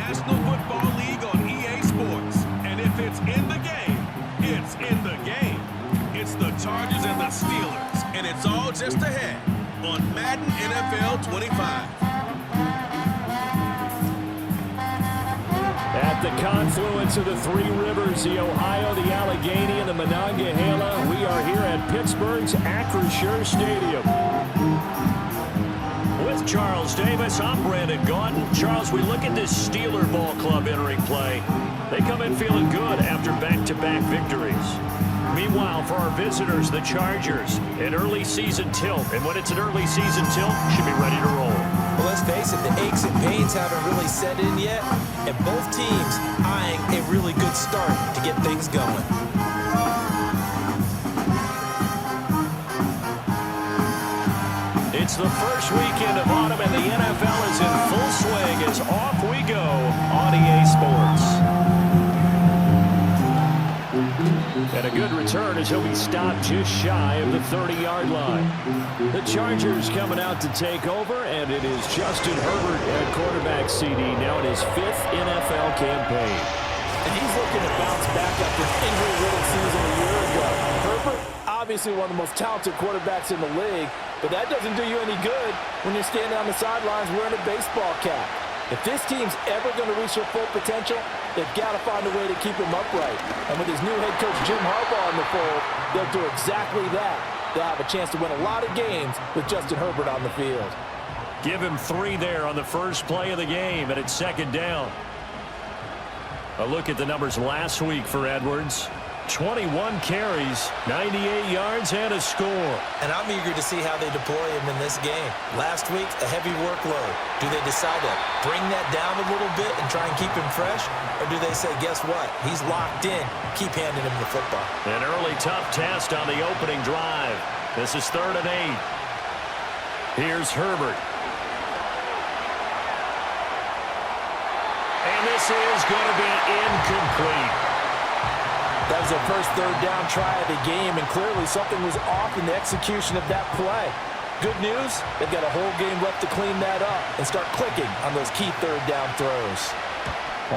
National Football League on EA Sports. And if it's in the game, it's in the game. It's the Chargers and the Steelers. And it's all just ahead on Madden NFL 25. At the confluence of the three rivers, the Ohio, the Allegheny, and the Monongahela, we are here at Pittsburgh's Acrisure Stadium. With Charles Davis, I'm Brandon Gaudin. Charles, we look at this Steeler ball club entering play. They come in feeling good after back-to-back victories. Meanwhile, for our visitors, the Chargers, an early season tilt. And when it's an early season tilt, should be ready to roll. Well, let's face it, the aches and pains haven't really set in yet, and both teams eyeing a really good start to get things going. It's the first weekend of autumn, and the NFL is in full swing as off we go on EA Sports. And a good return as he'll be stopped just shy of the 30-yard line. The Chargers coming out to take over, and it is Justin Herbert at quarterback CD, now in his 5th NFL campaign. And he's looking to bounce back after an injury-riddled season a year ago. Herbert, obviously one of the most talented quarterbacks in the league, but that doesn't do you any good when you're standing on the sidelines wearing a baseball cap. If this team's ever going to reach their full potential, they've got to find a way to keep him upright. And with his new head coach, Jim Harbaugh, in the fold, they'll do exactly that. They'll have a chance to win a lot of games with Justin Herbert on the field. Give him 3 there on the first play of the game, and it's second down. A look at the numbers last week for Edwards. 21 carries, 98 yards, and a score. And I'm eager to see how they deploy him in this game. Last week, a heavy workload. Do they decide to bring that down a little bit and try and keep him fresh? Or do they say, guess what? He's locked in. Keep handing him the football. An early tough test on the opening drive. This is 3rd and 8. Here's Herbert. And this is going to be incomplete. That was their first 3rd down try of the game, and clearly something was off in the execution of that play. Good news, they've got a whole game left to clean that up and start clicking on those key 3rd down throws.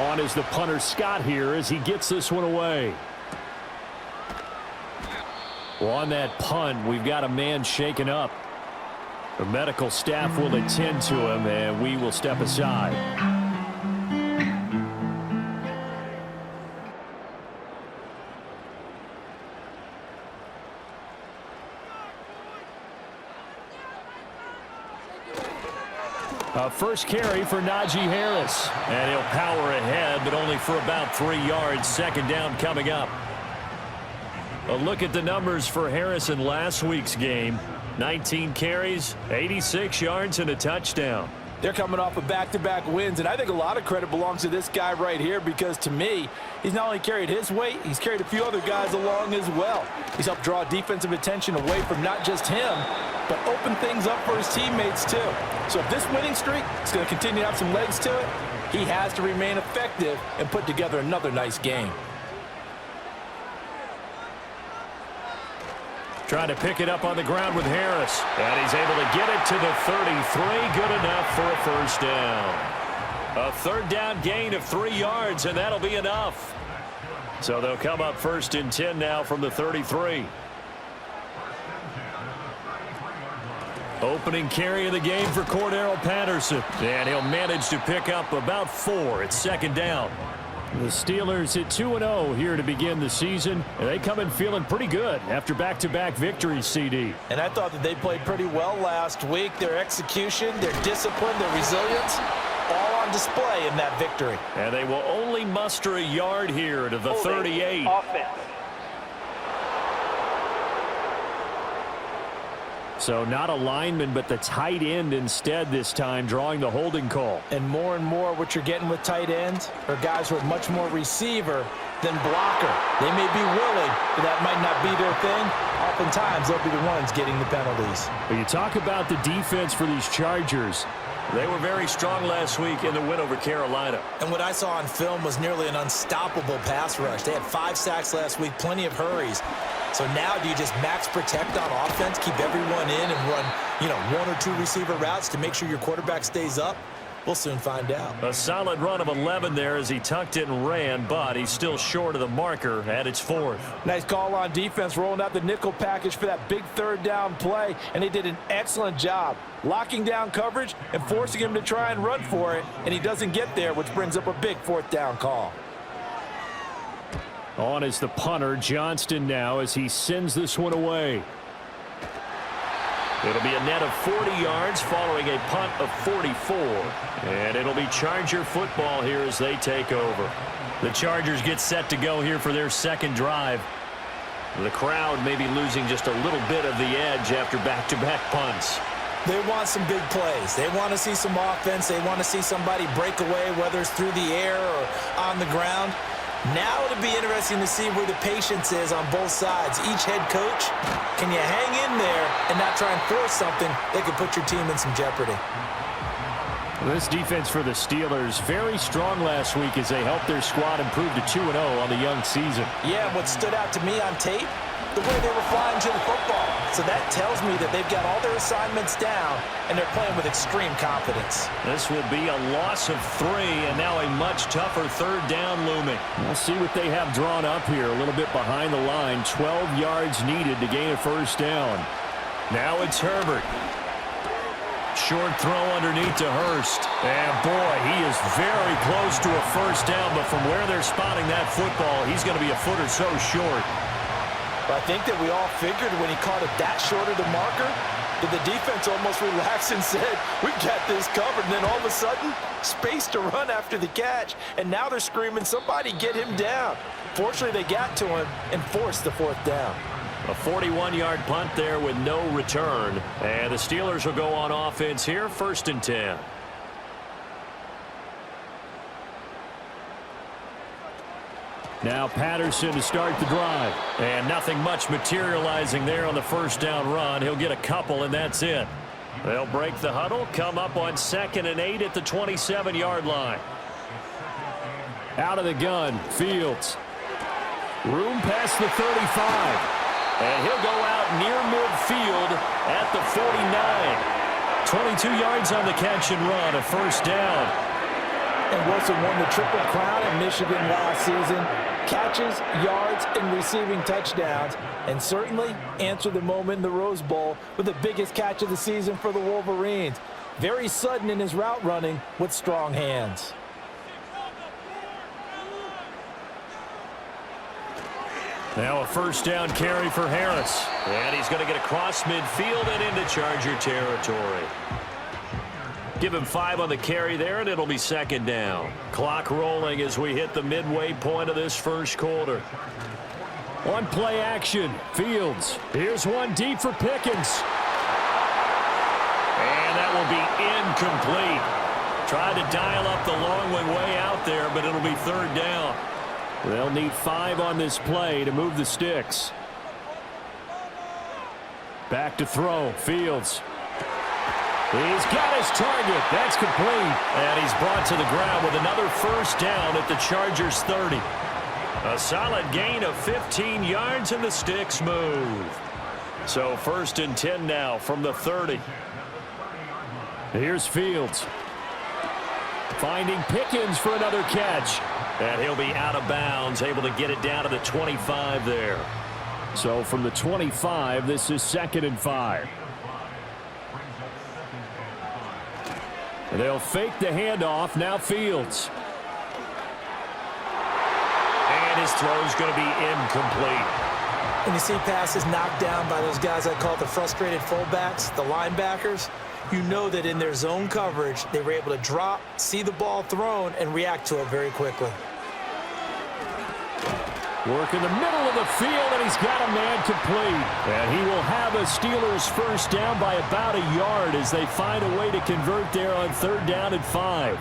On is the punter Scott here as he gets this one away. Well, on that punt, we've got a man shaken up. The medical staff will attend to him, and we will step aside. First carry for Najee Harris. And he'll power ahead, but only for about 3 yards. Second down coming up. A look at the numbers for Harris in last week's game. 19 carries, 86 yards, and a touchdown. They're coming off of back-to-back wins, and I think a lot of credit belongs to this guy right here because, to me, he's not only carried his weight, he's carried a few other guys along as well. He's helped draw defensive attention away from not just him, but open things up for his teammates, too. So if this winning streak is going to continue to have some legs to it, he has to remain effective and put together another nice game. Trying to pick it up on the ground with Harris. And he's able to get it to the 33. Good enough for a first down. A 3rd down gain of 3 yards, and that'll be enough. So they'll come up 1st and 10 now from the 33. Opening carry of the game for Cordero Patterson. And he'll manage to pick up about 4 at second down. The Steelers at 2-0 here to begin the season. And they come in feeling pretty good after back-to-back victories, CD. And I thought that they played pretty well last week. Their execution, their discipline, their resilience, all on display in that victory. And they will only muster a yard here to the 38. Offense. So not a lineman, but the tight end instead this time, drawing the holding call. And more what you're getting with tight ends are guys who are much more receiver than blocker. They may be willing, but that might not be their thing. Oftentimes, they'll be the ones getting the penalties. When you talk about the defense for these Chargers, they were very strong last week in the win over Carolina. And what I saw on film was nearly an unstoppable pass rush. They had 5 sacks last week, plenty of hurries. So now do you just max protect on offense, keep everyone in and run, 1 or 2 receiver routes to make sure your quarterback stays up? We'll soon find out. A solid run of 11 there as he tucked it and ran, but he's still short of the marker at its 4th. Nice call on defense, rolling out the nickel package for that big third down play, and they did an excellent job locking down coverage and forcing him to try and run for it, and he doesn't get there, which brings up a big 4th down call. On is the punter, Johnston, now as he sends this one away. It'll be a net of 40 yards following a punt of 44. And it'll be Charger football here as they take over. The Chargers get set to go here for their second drive. The crowd may be losing just a little bit of the edge after back-to-back punts. They want some big plays. They want to see some offense. They want to see somebody break away, whether it's through the air or on the ground. Now it'll be interesting to see where the patience is on both sides. Each head coach, can you hang in there and not try and force something that could put your team in some jeopardy? This defense for the Steelers, very strong last week as they helped their squad improve to 2-0 on the young season. Yeah, what stood out to me on tape, the way they were flying to the football. So that tells me that they've got all their assignments down, and they're playing with extreme confidence. This will be a loss of 3, and now a much tougher third down looming. We'll see what they have drawn up here, a little bit behind the line. 12 yards needed to gain a first down. Now it's Herbert. Short throw underneath to Hurst. And boy, he is very close to a first down, but from where they're spotting that football, he's going to be a foot or so short. I think that we all figured when he caught it that short of the marker that the defense almost relaxed and said, we got this covered. And then all of a sudden, space to run after the catch. And now they're screaming, somebody get him down. Fortunately, they got to him and forced the 4th down. A 41-yard punt there with no return. And the Steelers will go on offense here, 1st and 10. Now Patterson to start the drive. And nothing much materializing there on the first down run. He'll get a couple, and that's it. They'll break the huddle, come up on 2nd and 8 at the 27-yard line. Out of the gun, Fields. Room past the 35. And he'll go out near midfield at the 49. 22 yards on the catch and run, a first down. And Wilson won the Triple Crown in Michigan last season. Catches, yards, and receiving touchdowns. And certainly answered the moment in the Rose Bowl with the biggest catch of the season for the Wolverines. Very sudden in his route running with strong hands. Now a first down carry for Harris. And he's going to get across midfield and into Charger territory. Give him 5 on the carry there, and it'll be 2nd down. Clock rolling as we hit the midway point of this first quarter. One play action. Fields. Here's one deep for Pickens. And that will be incomplete. Tried to dial up the long one way out there, but it'll be 3rd down. They'll need 5 on this play to move the sticks. Back to throw. Fields. He's got his target. That's complete. And he's brought to the ground with another first down at the Chargers' 30. A solid gain of 15 yards, and the sticks move. So 1st and 10 now from the 30. Here's Fields. Finding Pickens for another catch. And he'll be out of bounds, able to get it down to the 25 there. So from the 25, this is 2nd and 5. They'll fake the handoff. Now Fields. And his throw's going to be incomplete. When you see passes knocked down by those guys I call the frustrated fullbacks, the linebackers, you know that in their zone coverage, they were able to drop, see the ball thrown, and react to it very quickly. Work in the middle of the field, and he's got a man complete. And he will have a Steelers first down by about a yard as they find a way to convert there on 3rd down and 5.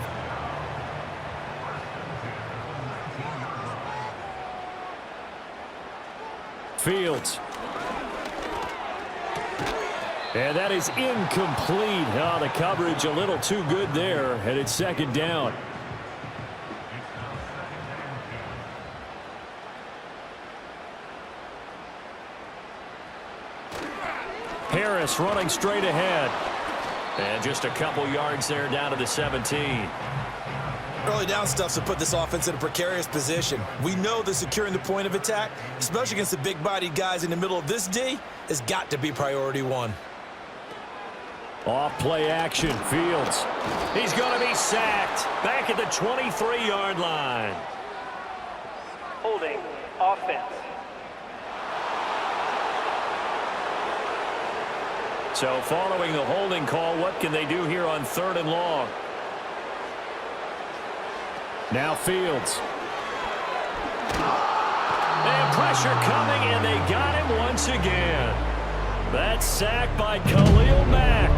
Fields. And that is incomplete. Oh, the coverage a little too good there, and it's 2nd down. Harris running straight ahead. And just a couple yards there down to the 17. Early down stuff to put this offense in a precarious position. We know that securing the point of attack, especially against the big-bodied guys in the middle of this D, has got to be priority one. Off play action, Fields. He's going to be sacked. Back at the 23-yard line. Holding offense. So following the holding call, what can they do here on 3rd and long? Now Fields. And pressure coming, and they got him once again. That's sacked by Khalil Mack.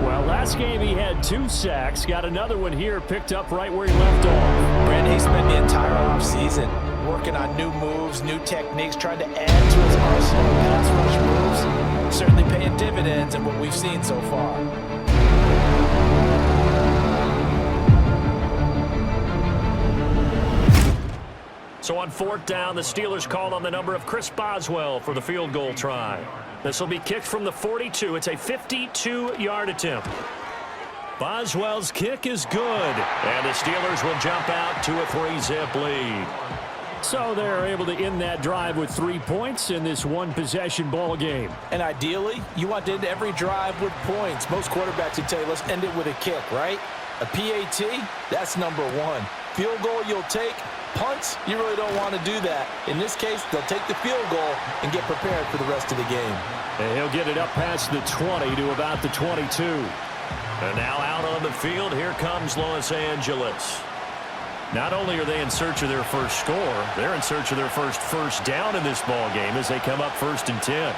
Well, last game he had 2 sacks. Got another one here, picked up right where he left off. Brandon, he spent the entire offseason working on new moves, new techniques, trying to add to his arsenal of pass rush moves. Certainly paying dividends in what we've seen so far. So on 4th down, the Steelers called on the number of Chris Boswell for the field goal try. This will be kicked from the 42. It's a 52-yard attempt. Boswell's kick is good, and the Steelers will jump out to a 3-zip lead. So they're able to end that drive with 3 points in this one-possession ball game. And ideally, you want to end every drive with points. Most quarterbacks would tell you, let's end it with a kick, right? A PAT, that's number 1. Field goal you'll take. Punts, you really don't want to do that. In this case, they'll take the field goal and get prepared for the rest of the game. And he'll get it up past the 20 to about the 22. And now out on the field, here comes Los Angeles. Not only are they in search of their first score, they're in search of their first down in this ball game as they come up 1st and 10.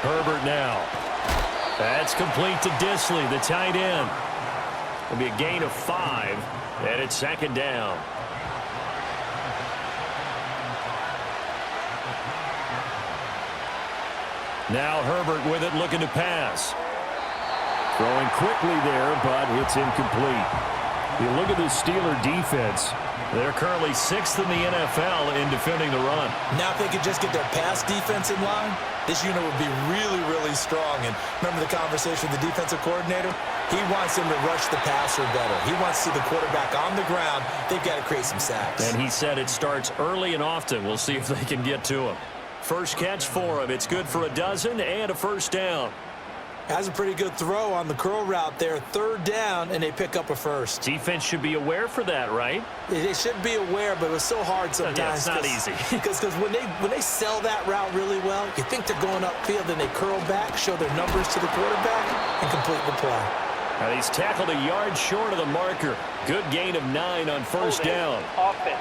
Herbert now. That's complete to Disley, the tight end. It'll be a gain of 5, and it's 2nd down. Now Herbert with it, looking to pass. Throwing quickly there, but it's incomplete. You look at the Steeler defense. They're currently 6th in the NFL in defending the run. Now if they could just get their pass defense in line, this unit would be really, really strong. And remember the conversation with the defensive coordinator? He wants them to rush the passer better. He wants to see the quarterback on the ground. They've got to create some sacks. And he said it starts early and often. We'll see if they can get to him. First catch for him. It's good for a dozen and a 1st down. Has a pretty good throw on the curl route there. 3rd down, and they pick up a 1st. Defense should be aware for that, right? They should be aware, but it was so hard sometimes. Yeah, it's not easy. Because when they sell that route really well, you think they're going upfield, then they curl back, show their numbers to the quarterback, and complete the play. Now he's tackled a yard short of the marker. Good gain of 9 on 1st down. Offense.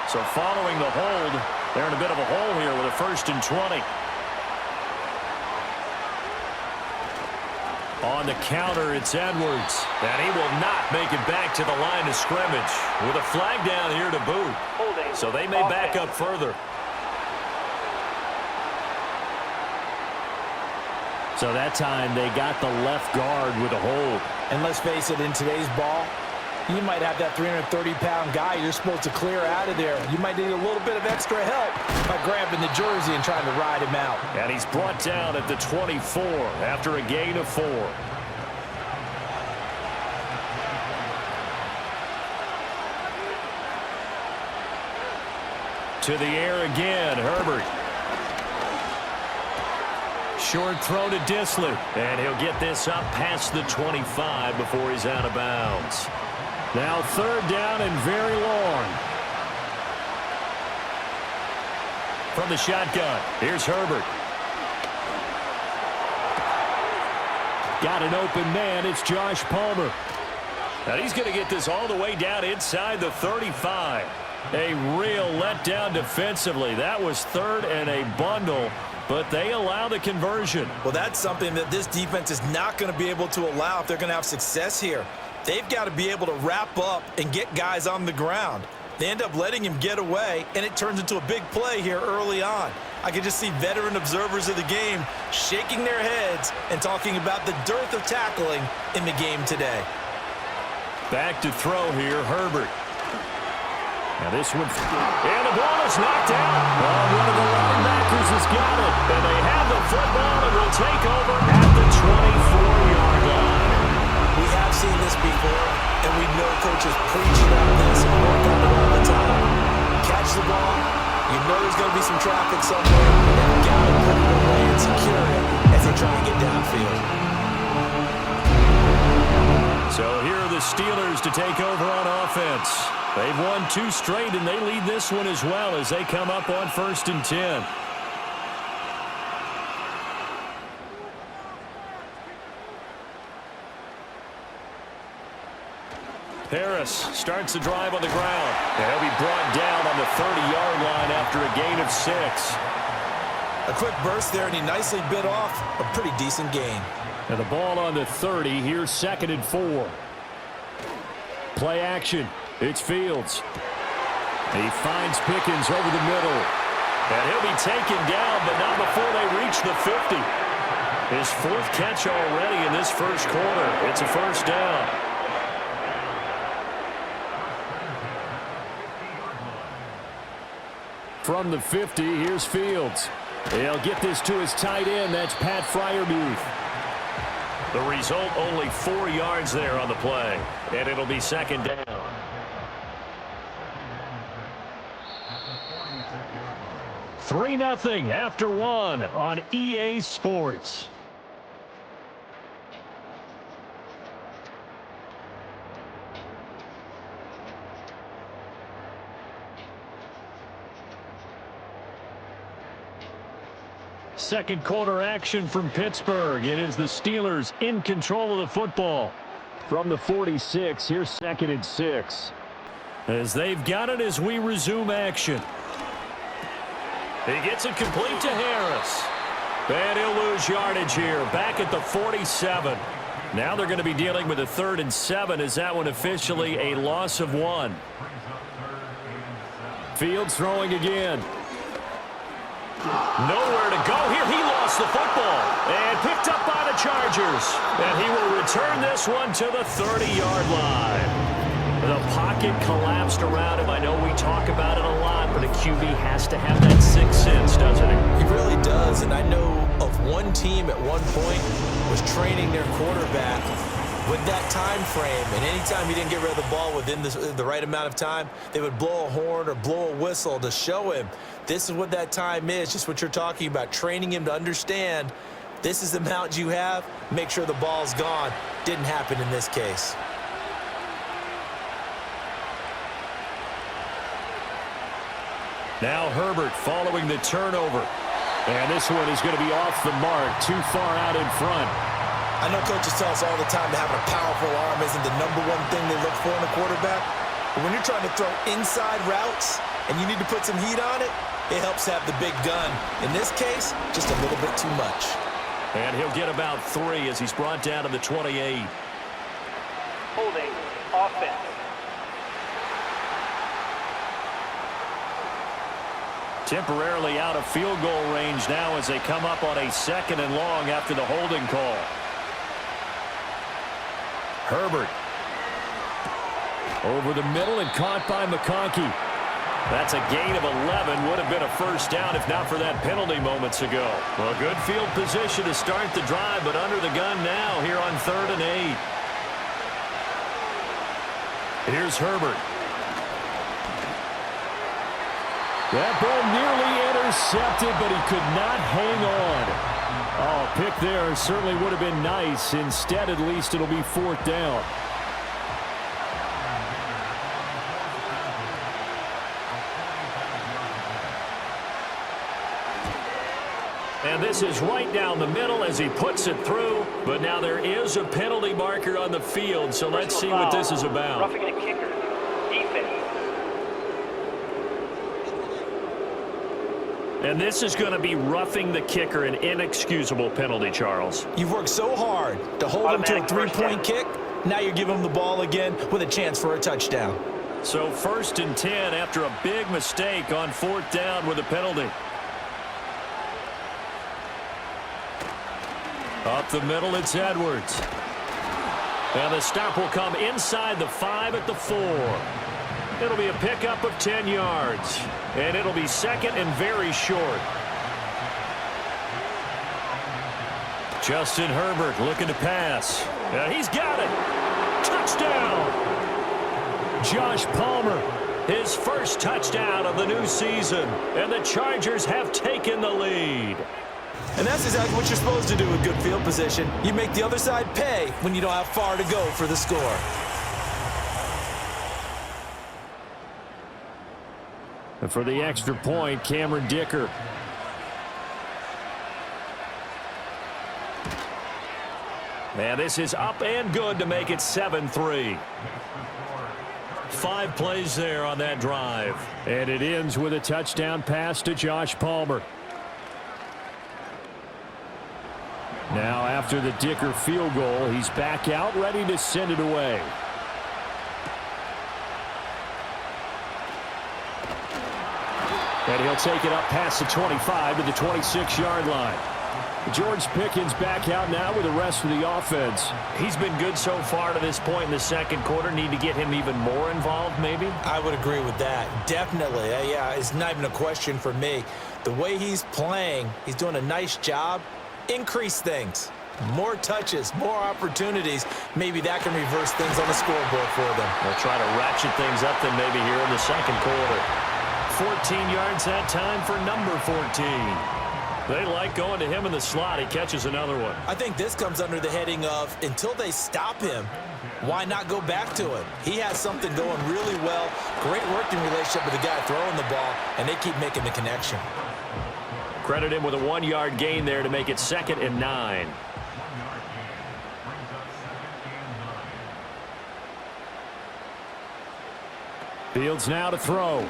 So following the hold, they're in a bit of a hole here with a 1st and 20. On the counter, it's Edwards. And he will not make it back to the line of scrimmage with a flag down here to boot. Holding. So they may back up further. So that time they got the left guard with a hold. And let's face it, in today's ball, you might have that 330-pound guy you're supposed to clear out of there. You might need a little bit of extra help by grabbing the jersey and trying to ride him out. And he's brought down at the 24 after a gain of 4. To the air again, Herbert. Short throw to Disley. And he'll get this up past the 25 before he's out of bounds. Now 3rd down and very long. From the shotgun, here's Herbert. Got an open man, it's Josh Palmer. And he's going to get this all the way down inside the 35. A real letdown defensively. That was 3rd and a bundle, but they allow the conversion. Well, that's something that this defense is not going to be able to allow if they're going to have success here. They've got to be able to wrap up and get guys on the ground. They end up letting him get away, and it turns into a big play here early on. I can just see veteran observers of the game shaking their heads and talking about the dearth of tackling in the game today. Back to throw here, Herbert. Now this one, and the ball is knocked out. One of the linebackers has got it, and they have the football and will take over at the 24-yard line. We have seen this before, and we know coaches preach about this and work on it all the time. Catch the ball, you know there's going to be some traffic somewhere, and you got to put it away and secure it as they try and get downfield. So here are the Steelers to take over on offense. They've won 2 straight, and they lead this one as well as they come up on 1st and 10. Harris starts the drive on the ground. And he'll be brought down on the 30-yard line after a gain of 6. A quick burst there, and he nicely bit off a pretty decent gain. And the ball on the 30. Here's 2nd and 4. Play action. It's Fields. He finds Pickens over the middle. And he'll be taken down, but not before they reach the 50. His 4th catch already in this first quarter. It's a first down. From the 50, here's Fields. He'll get this to his tight end. That's Pat Freiermuth. The result, only 4 yards there on the play. And it'll be 2nd down. Three 0 after 1 on EA Sports. Second quarter action from Pittsburgh. It is the Steelers in control of the football. From the 46, here's 2nd and 6. As they've got it as we resume action. He gets it complete to Harris. And he'll lose yardage here. Back at the 47. Now they're going to be dealing with a 3rd and 7. Is that one officially a loss of 1? Fields throwing again. Nowhere to go here. He lost the football and picked up by the Chargers. And he will return this one to the 30-yard line. The pocket collapsed around him. I know we talk about it a lot, but a QB has to have that 6th sense, doesn't he? He really does, and I know of one team at one point was training their quarterback with that time frame, and anytime he didn't get rid of the ball within the right amount of time, they would blow a horn or blow a whistle to show him this is what that time is, just what you're talking about, training him to understand this is the amount you have, make sure the ball's gone. Didn't happen in this case. Now Herbert following the turnover. And this one is going to be off the mark, too far out in front. I know coaches tell us all the time that having a powerful arm isn't the #1 thing they look for in a quarterback. But when you're trying to throw inside routes and you need to put some heat on it, it helps have the big gun. In this case, just a little bit too much. And he'll get about 3 as he's brought down to the 28. Holding offense. Temporarily out of field goal range now as they come up on a 2nd and long after the holding call. Herbert. Over the middle and caught by McConkey. That's a gain of 11. Would have been a first down if not for that penalty moments ago. Well, good field position to start the drive, but under the gun now here on 3rd and 8. Here's Herbert. That ball nearly intercepted, but he could not hang on. Oh, pick there certainly would have been nice. Instead, at least it'll be 4th down. And this is right down the middle as he puts it through. But now there is a penalty marker on the field, so let's see what this is about. Roughing a kicker. Defense. And this is going to be roughing the kicker, an inexcusable penalty, Charles. You've worked so hard to hold him to a 3-point kick. Now you give him the ball again with a chance for a touchdown. So 1st and 10 after a big mistake on 4th down with a penalty. Up the middle, it's Edwards. And the stop will come inside the 5 at the 4. It'll be a pickup of 10 yards. And it'll be 2nd and very short. Justin Herbert looking to pass. He's got it. Touchdown. Josh Palmer, his first touchdown of the new season. And the Chargers have taken the lead. And that's exactly what you're supposed to do with good field position. You make the other side pay when you don't have far to go for the score. And for the extra point, Cameron Dicker. And this is up and good to make it 7-3. 5 plays there on that drive. And it ends with a touchdown pass to Josh Palmer. Now after the Dicker field goal, he's back out ready to send it away. And he'll take it up past the 25 to the 26-yard line. George Pickens back out now with the rest of the offense. He's been good so far to this point in the second quarter. Need to get him even more involved, maybe? I would agree with that. Definitely. Yeah, it's not even a question for me. The way he's playing, he's doing a nice job. Increase things. More touches, more opportunities. Maybe that can reverse things on the scoreboard for them. They'll try to ratchet things up then maybe here in the second quarter. 14 yards that time for number 14. They like going to him in the slot. He catches another one. I think this comes under the heading of until they stop him, why not go back to him? He has something going really well. Great working relationship with the guy throwing the ball, and they keep making the connection. Credit him with a 1-yard gain there to make it 2nd and 9. Fields now to throw.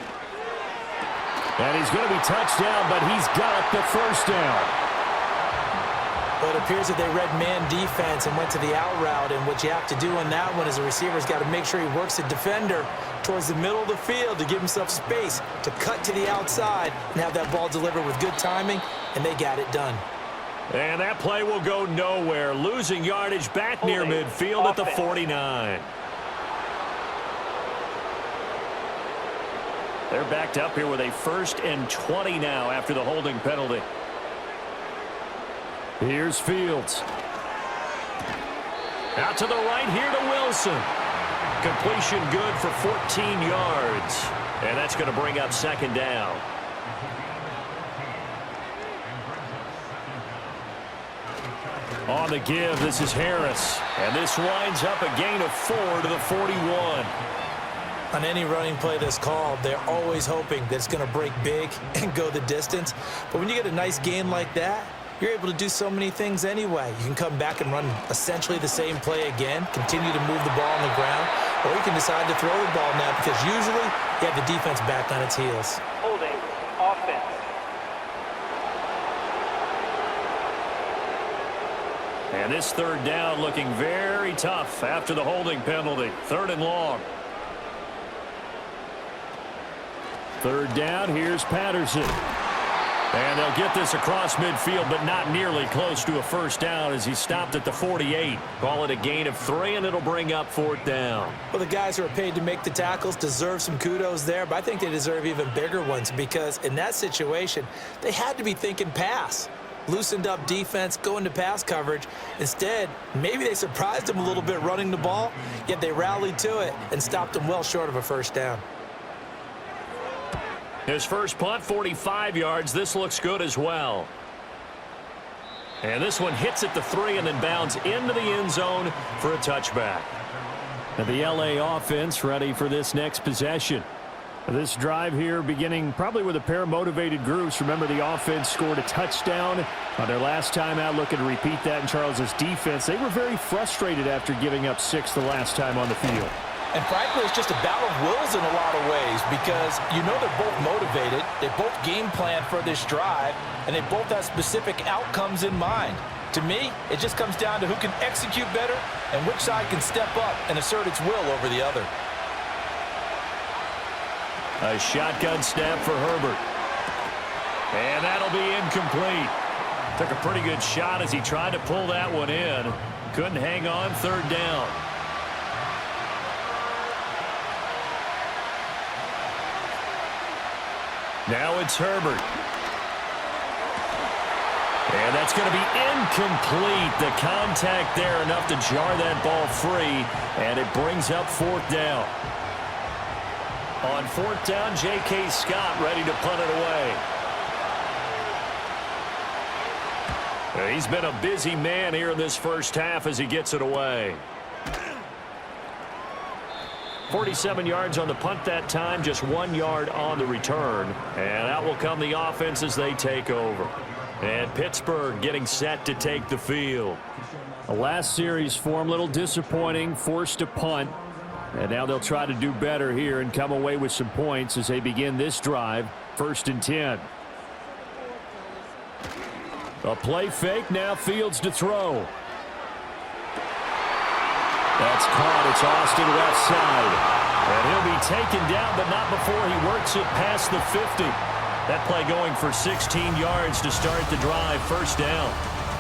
And he's going to be touched down, but he's got the first down. But it appears that they read man defense and went to the out route, and what you have to do on that one is a receiver's got to make sure he works the defender towards the middle of the field to give himself space to cut to the outside and have that ball delivered with good timing, and they got it done. And that play will go nowhere, losing yardage back near midfield at the 49. They're backed up here with a 1st and 20 now after the holding penalty. Here's Fields. Out to the right here to Wilson. Completion good for 14 yards. And that's going to bring up 2nd down. On the give, this is Harris. And this winds up a gain of 4 to the 41. On any running play that's called, they're always hoping that it's going to break big and go the distance. But when you get a nice gain like that, you're able to do so many things anyway. You can come back and run essentially the same play again, continue to move the ball on the ground, or you can decide to throw the ball now because usually you have the defense back on its heels. Holding offense. And this 3rd down looking very tough after the holding penalty. 3rd and long. 3rd down, here's Patterson. And they'll get this across midfield, but not nearly close to a first down as he stopped at the 48. Call it a gain of 3, and it'll bring up 4th down. Well, the guys who are paid to make the tackles deserve some kudos there, but I think they deserve even bigger ones because in that situation, they had to be thinking pass. Loosened up defense, go into pass coverage. Instead, maybe they surprised them a little bit running the ball, yet they rallied to it and stopped them well short of a first down. His first punt, 45 yards. This looks good as well. And this one hits at the 3 and then bounds into the end zone for a touchback. And the LA offense ready for this next possession. This drive here beginning probably with a pair of motivated groups. Remember, the offense scored a touchdown on their last time out. Looking to repeat that in Charles's defense. They were very frustrated after giving up 6 the last time on the field. And frankly, it's just a battle of wills in a lot of ways because you know they're both motivated. They both game plan for this drive, and they both have specific outcomes in mind. To me, it just comes down to who can execute better and which side can step up and assert its will over the other. A shotgun snap for Herbert. And that'll be incomplete. Took a pretty good shot as he tried to pull that one in. Couldn't hang on. 3rd down. Now it's Herbert. And that's going to be incomplete. The contact there enough to jar that ball free, and it brings up 4th down. On 4th down, J.K. Scott ready to punt it away. He's been a busy man here in this first half as he gets it away. 47 yards on the punt that time, just 1 yard on the return. And out will come the offense as they take over. And Pittsburgh getting set to take the field. The last series form a little disappointing, forced a punt. And now they'll try to do better here and come away with some points as they begin this drive. 1st and 10. A play fake, now Fields to throw. That's caught. It's Austin left side. And he'll be taken down, but not before he works it past the 50. That play going for 16 yards to start the drive. 1st down.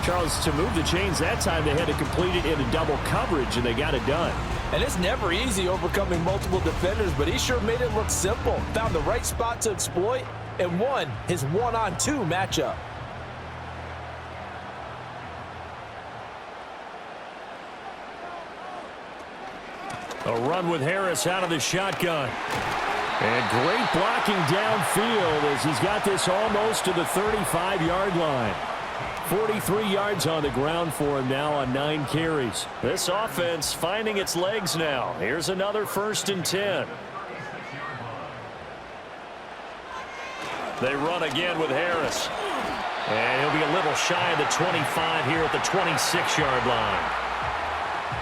Charles, to move the chains that time, they had to complete it in a double coverage, and they got it done. And it's never easy overcoming multiple defenders, but he sure made it look simple. Found the right spot to exploit and won his 1-on-2 matchup. A run with Harris out of the shotgun. And great blocking downfield as he's got this almost to the 35-yard line. 43 yards on the ground for him now on 9 carries. This offense finding its legs now. Here's another 1st and 10. They run again with Harris. And he'll be a little shy of the 25 here at the 26-yard line.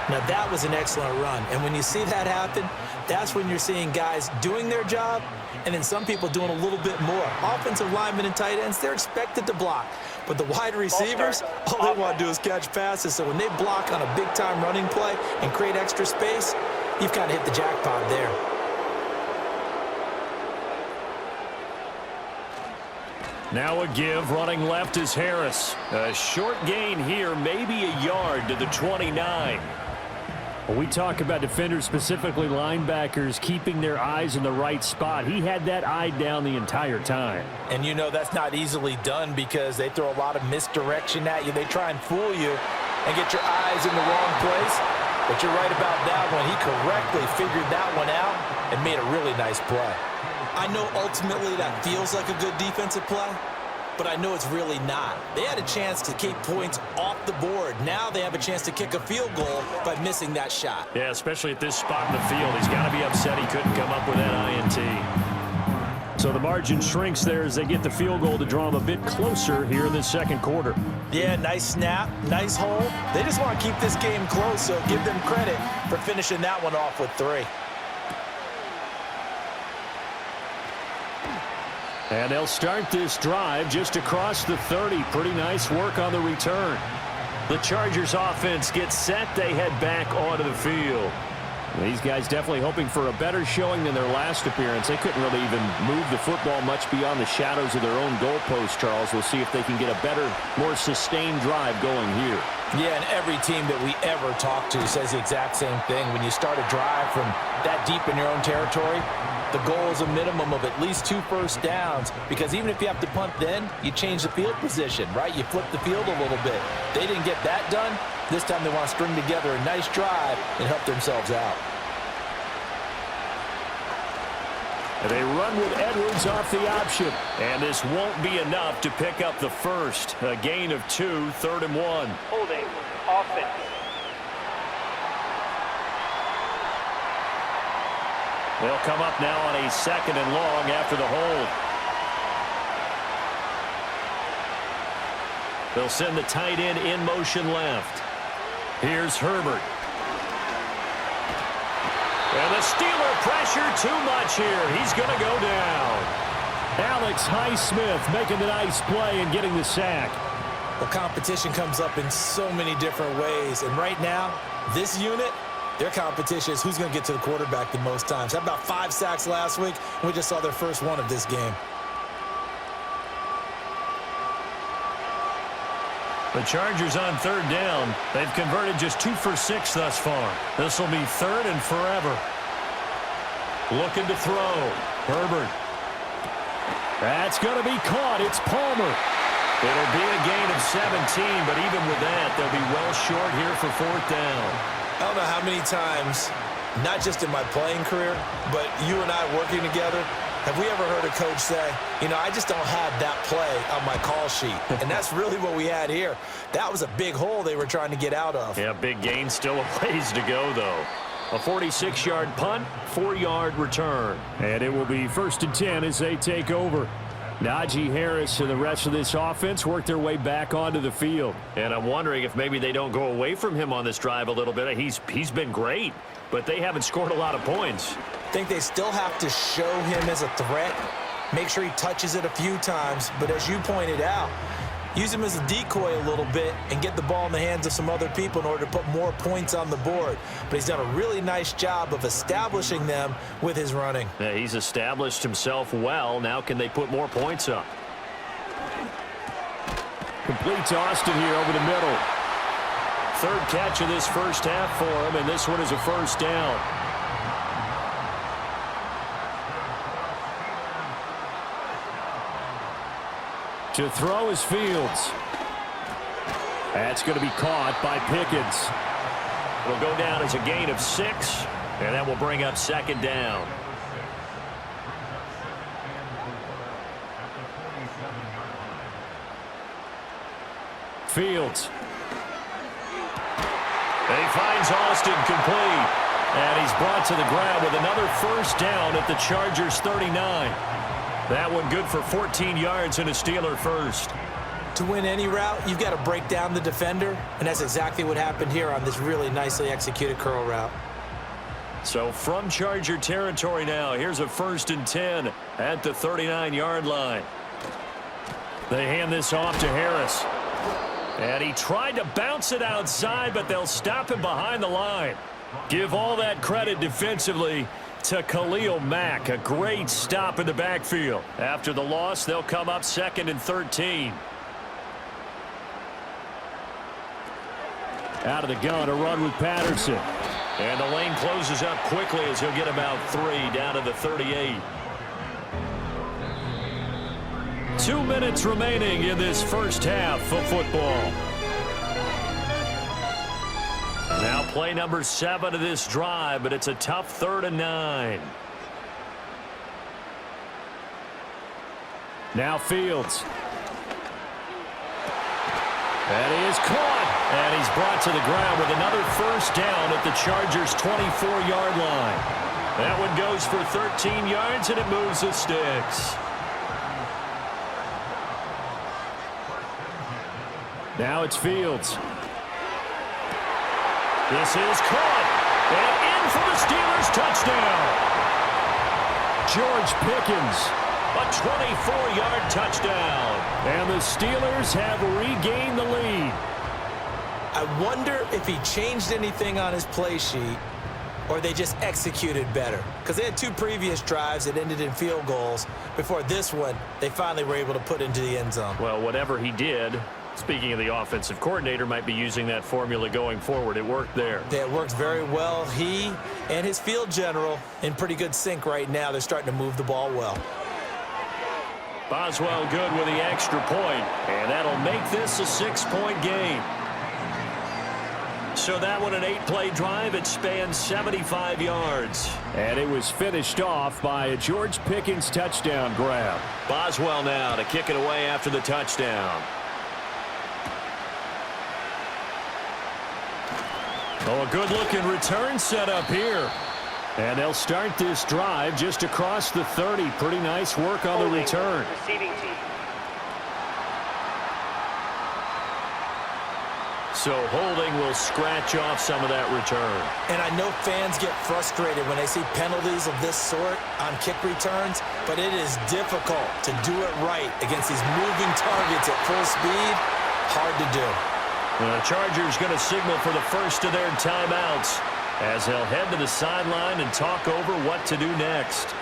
Now, that was an excellent run. And when you see that happen, that's when you're seeing guys doing their job and then some people doing a little bit more. Offensive linemen and tight ends, they're expected to block. But the wide receivers, all they want to do is catch passes. So when they block on a big-time running play and create extra space, you've kind of hit the jackpot there. Now a give, running left is Harris. A short gain here, maybe a yard to the 29. When we talk about defenders, specifically linebackers, keeping their eyes in the right spot. He had that eye down the entire time. And you know that's not easily done because they throw a lot of misdirection at you. They try and fool you and get your eyes in the wrong place. But you're right about that one. He correctly figured that one out and made a really nice play. I know ultimately that feels like a good defensive play, but I know it's really not. They had a chance to keep points off the board. Now they have a chance to kick a field goal by missing that shot. Yeah, especially at this spot in the field. He's got to be upset he couldn't come up with that INT. So the margin shrinks there as they get the field goal to draw them a bit closer here in the 2nd quarter. Yeah, nice snap, nice hold. They just want to keep this game close, so give them credit for finishing that one off with 3. And they'll start this drive just across the 30. Pretty nice work on the return. The Chargers offense gets set. They head back onto the field. These guys definitely hoping for a better showing than their last appearance. They couldn't really even move the football much beyond the shadows of their own goalpost, Charles. We'll see if they can get a better, more sustained drive going here. Yeah, and every team that we ever talk to says the exact same thing. When you start a drive from that deep in your own territory, the goal is a minimum of at least 2 first downs, because even if you have to punt then, you change the field position, right? You flip the field a little bit. They didn't get that done. This time they want to string together a nice drive and help themselves out. And they run with Edwards off the option. And this won't be enough to pick up the first. A gain of 2, 3rd and 1. Holding offense. They'll come up now on a 2nd and long after the hold. They'll send the tight end in motion left. Here's Herbert. And the Steeler pressure too much here. He's going to go down. Alex Highsmith making the nice play and getting the sack. Well, competition comes up in so many different ways. And right now, this unit, their competition is who's going to get to the quarterback the most times. Had about 5 sacks last week, and we just saw their first one of this game. The Chargers on 3rd down. They've converted just 2 for 6 thus far. This will be 3rd and forever. Looking to throw. Herbert. That's going to be caught. It's Palmer. It'll be a gain of 17, but even with that, they'll be well short here for 4th down. I don't know how many times, not just in my playing career, but you and I working together, have we ever heard a coach say, you know, I just don't have that play on my call sheet. And that's really what we had here. That was a big hole they were trying to get out of. Yeah, big gain, still a ways to go, though. A 46-yard punt, 4-yard return. And it will be 1st and 10 as they take over. Najee Harris and the rest of this offense work their way back onto the field. And I'm wondering if maybe they don't go away from him on this drive a little bit. He's been great, but they haven't scored a lot of points. I think they still have to show him as a threat, make sure he touches it a few times, but as you pointed out, use him as a decoy a little bit and get the ball in the hands of some other people in order to put more points on the board. But he's done a really nice job of establishing them with his running. Yeah, he's established himself well. Now can they put more points up? Complete to Austin here over the middle. 3rd catch of this first half for him, and this one is a 1st down. To throw is Fields. That's going to be caught by Pickens. It'll go down as a gain of 6, and that will bring up 2nd down. Fields. And he finds Austin complete. And he's brought to the ground with another 1st down at the Chargers' 39. That one good for 14 yards and a Steeler first. To win any route, you've got to break down the defender, and that's exactly what happened here on this really nicely executed curl route. So from Charger territory now, here's a 1st and 10 at the 39-yard line. They hand this off to Harris. And he tried to bounce it outside, but they'll stop him behind the line. Give all that credit defensively to Khalil Mack. A great stop in the backfield. After the loss, they'll come up 2nd and 13. Out of the gun, a run with Patterson. And the lane closes up quickly as he'll get about 3 down to the 38. 2 minutes remaining in this first half of football. Now play number 7 of this drive, but it's a tough 3rd and 9. Now Fields. And he is caught. And he's brought to the ground with another 1st down at the Chargers' 24-yard line. That one goes for 13 yards, and it moves the sticks. Now it's Fields. This is caught. And in for the Steelers touchdown. George Pickens. A 24-yard touchdown. And the Steelers have regained the lead. I wonder if he changed anything on his play sheet or they just executed better. Because they had 2 previous drives that ended in field goals. Before this one, they finally were able to put into the end zone. Well, whatever he did, speaking of the offensive coordinator, might be using that formula going forward. It worked there. Yeah, it works very well. He and his field general in pretty good sync right now. They're starting to move the ball well. Boswell good with the extra point, and that'll make this a 6-point game. So that one, an 8-play drive. It spans 75 yards. And it was finished off by a George Pickens touchdown grab. Boswell now to kick it away after the touchdown. Oh, a good-looking return set up here. And they'll start this drive just across the 30. Pretty nice work on the return. Receiving team. So holding will scratch off some of that return. And I know fans get frustrated when they see penalties of this sort on kick returns, but it is difficult to do it right against these moving targets at full speed. Hard to do. The Chargers going to signal for the first of their timeouts as they'll head to the sideline and talk over what to do next.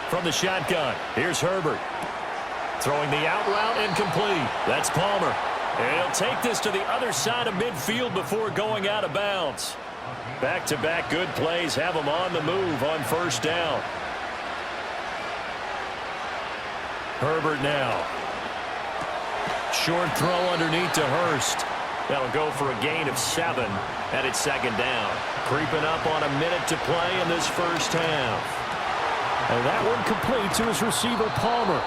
From the shotgun, here's Herbert. Throwing the out route incomplete. That's Palmer. And he'll take this to the other side of midfield before going out of bounds. Back-to-back good plays have them on the move on 1st down. Herbert now. Short throw underneath to Hurst. That'll go for a gain of 7, and it's second down. Creeping up on a minute to play in this first half. And that one complete to his receiver, Palmer.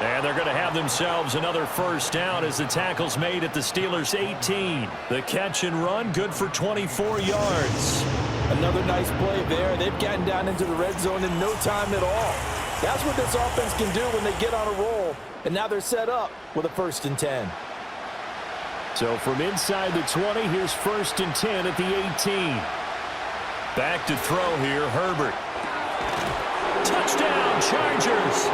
And they're going to have themselves another first down as the tackle's made at the Steelers' 18. The catch and run, good for 24 yards. Another nice play there. They've gotten down into the red zone in no time at all. That's what this offense can do when they get on a roll. And now they're set up with a 1st and 10. So from inside the 20, here's 1st and 10 at the 18. Back to throw here, Herbert. Touchdown, Chargers.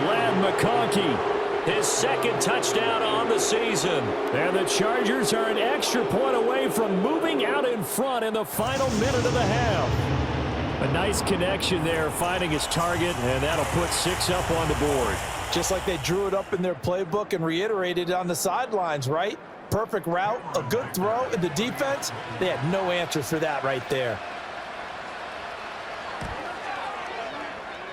Lad McConkey, his second touchdown on the season. And the Chargers are an extra point away from moving out in front in the final minute of the half. A nice connection there, finding his target, and that'll put 6 up on the board. Just like they drew it up in their playbook and reiterated it on the sidelines, right? Perfect route, a good throw, and the defense, they had no answer for that right there.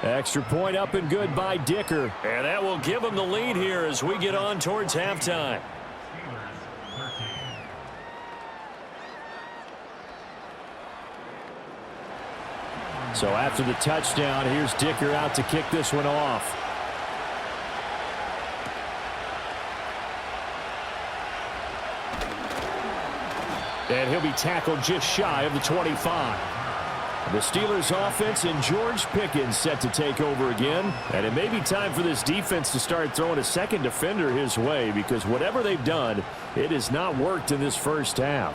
Extra point up and good by Dicker. And that will give them the lead here as we get on towards halftime. So after the touchdown, here's Dicker out to kick this one off. And he'll be tackled just shy of the 25. The Steelers offense and George Pickens set to take over again. And it may be time for this defense to start throwing a second defender his way, because whatever they've done, it has not worked in this first half.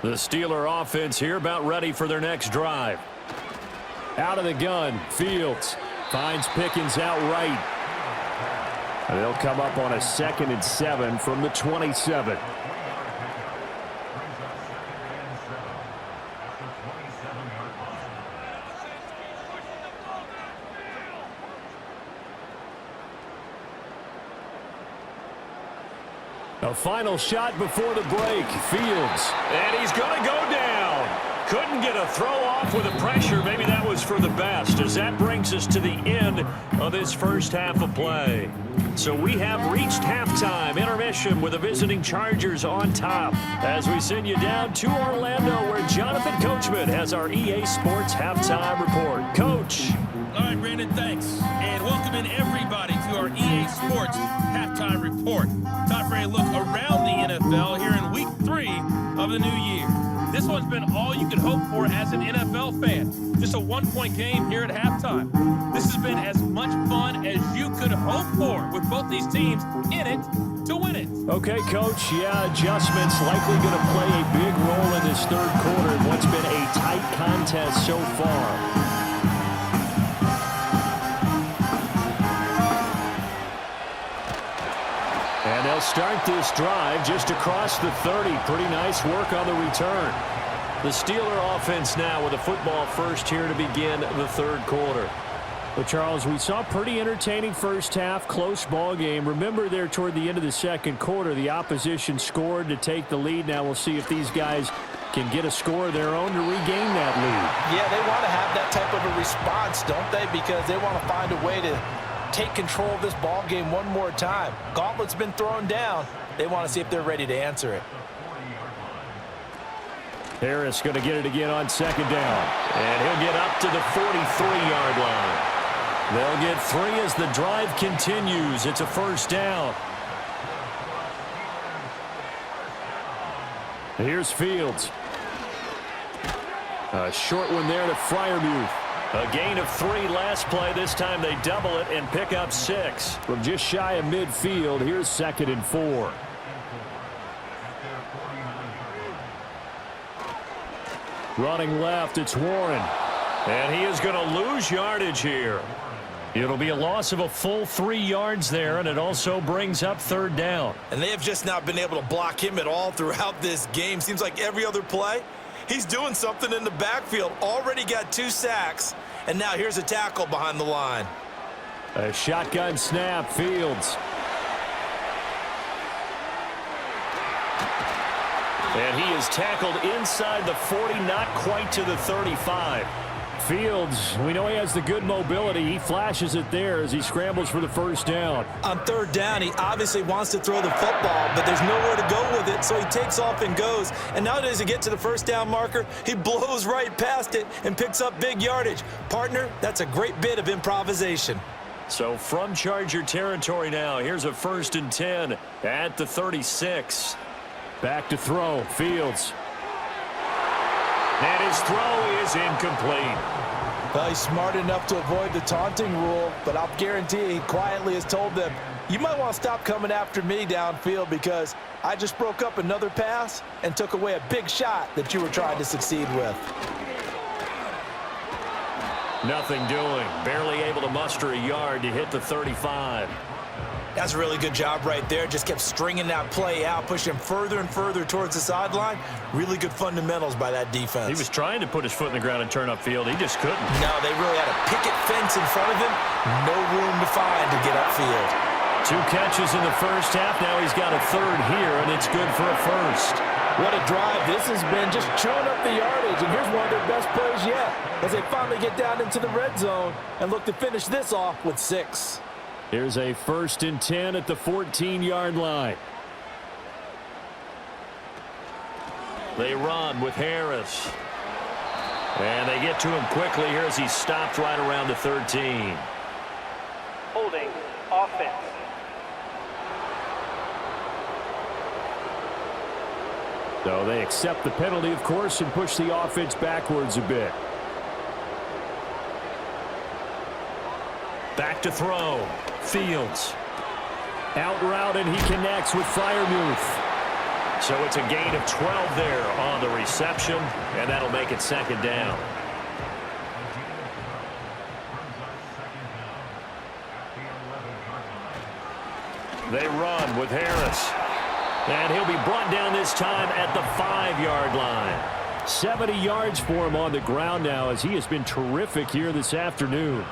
The Steeler offense here about ready for their next drive. Out of the gun, Fields finds Pickens out right. And they'll come up on a 2nd and 7 from the 27. A final shot before the break. Fields. And he's going to go down. Couldn't get a throw off with the pressure. Maybe that was for the best, as that brings us to the end of this first half of play. So we have reached halftime. Intermission with the visiting Chargers on top, as we send you down to Orlando, where Jonathan Coachman has our EA Sports halftime report. Coach. All right, Brandon, thanks. And welcome in everybody to our EA Sports halftime report. Time for a look around the NFL here in week 3 of the new year. This one's been all you could hope for as an NFL fan. Just a one-point game here at halftime. This has been as much fun as you could hope for, with both these teams in it to win it. Okay, Coach, yeah, adjustments likely going to play a big role in this third quarter in what's been a tight contest so far. And they'll start this drive just across the 30. Pretty nice work on the return. The Steeler offense now with a football first here to begin the third quarter. Well, Charles, we saw pretty entertaining first half, close ball game. Remember there toward the end of the second quarter, the opposition scored to take the lead. Now we'll see if these guys can get a score of their own to regain that lead. Yeah, they want to have that type of a response, don't they? Because they want to find a way to take control of this ball game one more time. Gauntlet's been thrown down. They want to see if they're ready to answer it. Harris going to get it again on 2nd down. And he'll get up to the 43-yard line. They'll get 3 as the drive continues. It's a first down. Here's Fields. A short one there to Freiermuth. A gain of 3 last play. This time they double it and pick up 6. From just shy of midfield, here's 2nd and 4. Running left, it's Warren. And he is going to lose yardage here. It'll be a loss of a full 3 yards there, and it also brings up 3rd down. And they have just not been able to block him at all throughout this game. Seems like every other play, he's doing something in the backfield. Already got 2 sacks, and now here's a tackle behind the line. A shotgun snap, Fields. And he is tackled inside the 40, not quite to the 35. Fields, we know he has the good mobility. He flashes it there as he scrambles for the first down. On third down, he obviously wants to throw the football, but there's nowhere to go with it, so he takes off and goes. And now does he get to the first down marker? He blows right past it and picks up big yardage. Partner, that's a great bit of improvisation. So from Charger territory now, here's a 1st and 10 at the 36. Back to throw, Fields. And his throw is incomplete. Well, he's smart enough to avoid the taunting rule, but I'll guarantee he quietly has told them, you might want to stop coming after me downfield because I just broke up another pass and took away a big shot that you were trying to succeed with. Nothing doing. Barely able to muster a yard to hit the 35. That's a really good job right there. Just kept stringing that play out, pushing further and further towards the sideline. Really good fundamentals by that defense. He was trying to put his foot in the ground and turn upfield. He just couldn't. No, they really had a picket fence in front of him. No room to find to get upfield. 2 catches in the first half. Now he's got a third here, and it's good for a first. What a drive this has been, just chewing up the yardage. And here's one of their best plays yet as they finally get down into the red zone and look to finish this off with 6. Here's a 1st and 10 at the 14-yard line. They run with Harris. And they get to him quickly here as he stopped right around the 13. Holding offense. So they accept the penalty, of course, and push the offense backwards a bit. Back to throw. Fields. Out route, and he connects with Freiermuth. So it's a gain of 12 there on the reception, and that'll make it 2nd down. They run with Harris. And he'll be brought down this time at the 5-yard line. 70 yards for him on the ground now as he has been terrific here this afternoon.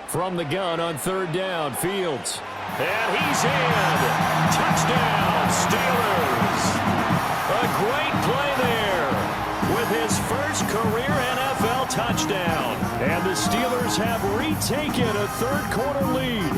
From the gun on 3rd down, Fields. And he's in. Touchdown, Steelers. A great play there with his first career NFL touchdown. And the Steelers have retaken a 3rd-quarter lead.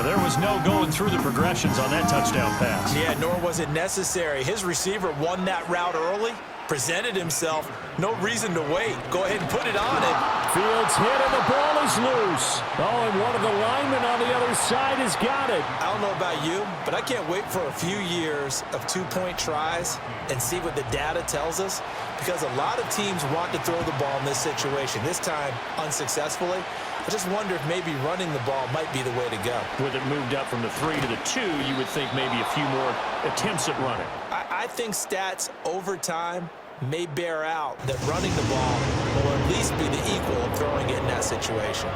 There was no going through the progressions on that touchdown pass. Yeah, nor was it necessary. His receiver won that route early, presented himself. No reason to wait. Go ahead and put it on him. Fields hit and the ball is loose. Oh, and one of the linemen on the other side has got it. I don't know about you, but I can't wait for a few years of 2-point tries and see what the data tells us, because a lot of teams want to throw the ball in this situation, this time unsuccessfully. I just wonder if maybe running the ball might be the way to go. With it moved up from the 3 to the 2, you would think maybe a few more attempts at running. I think stats over time may bear out that running the ball will at least be the equal of throwing it in that situation.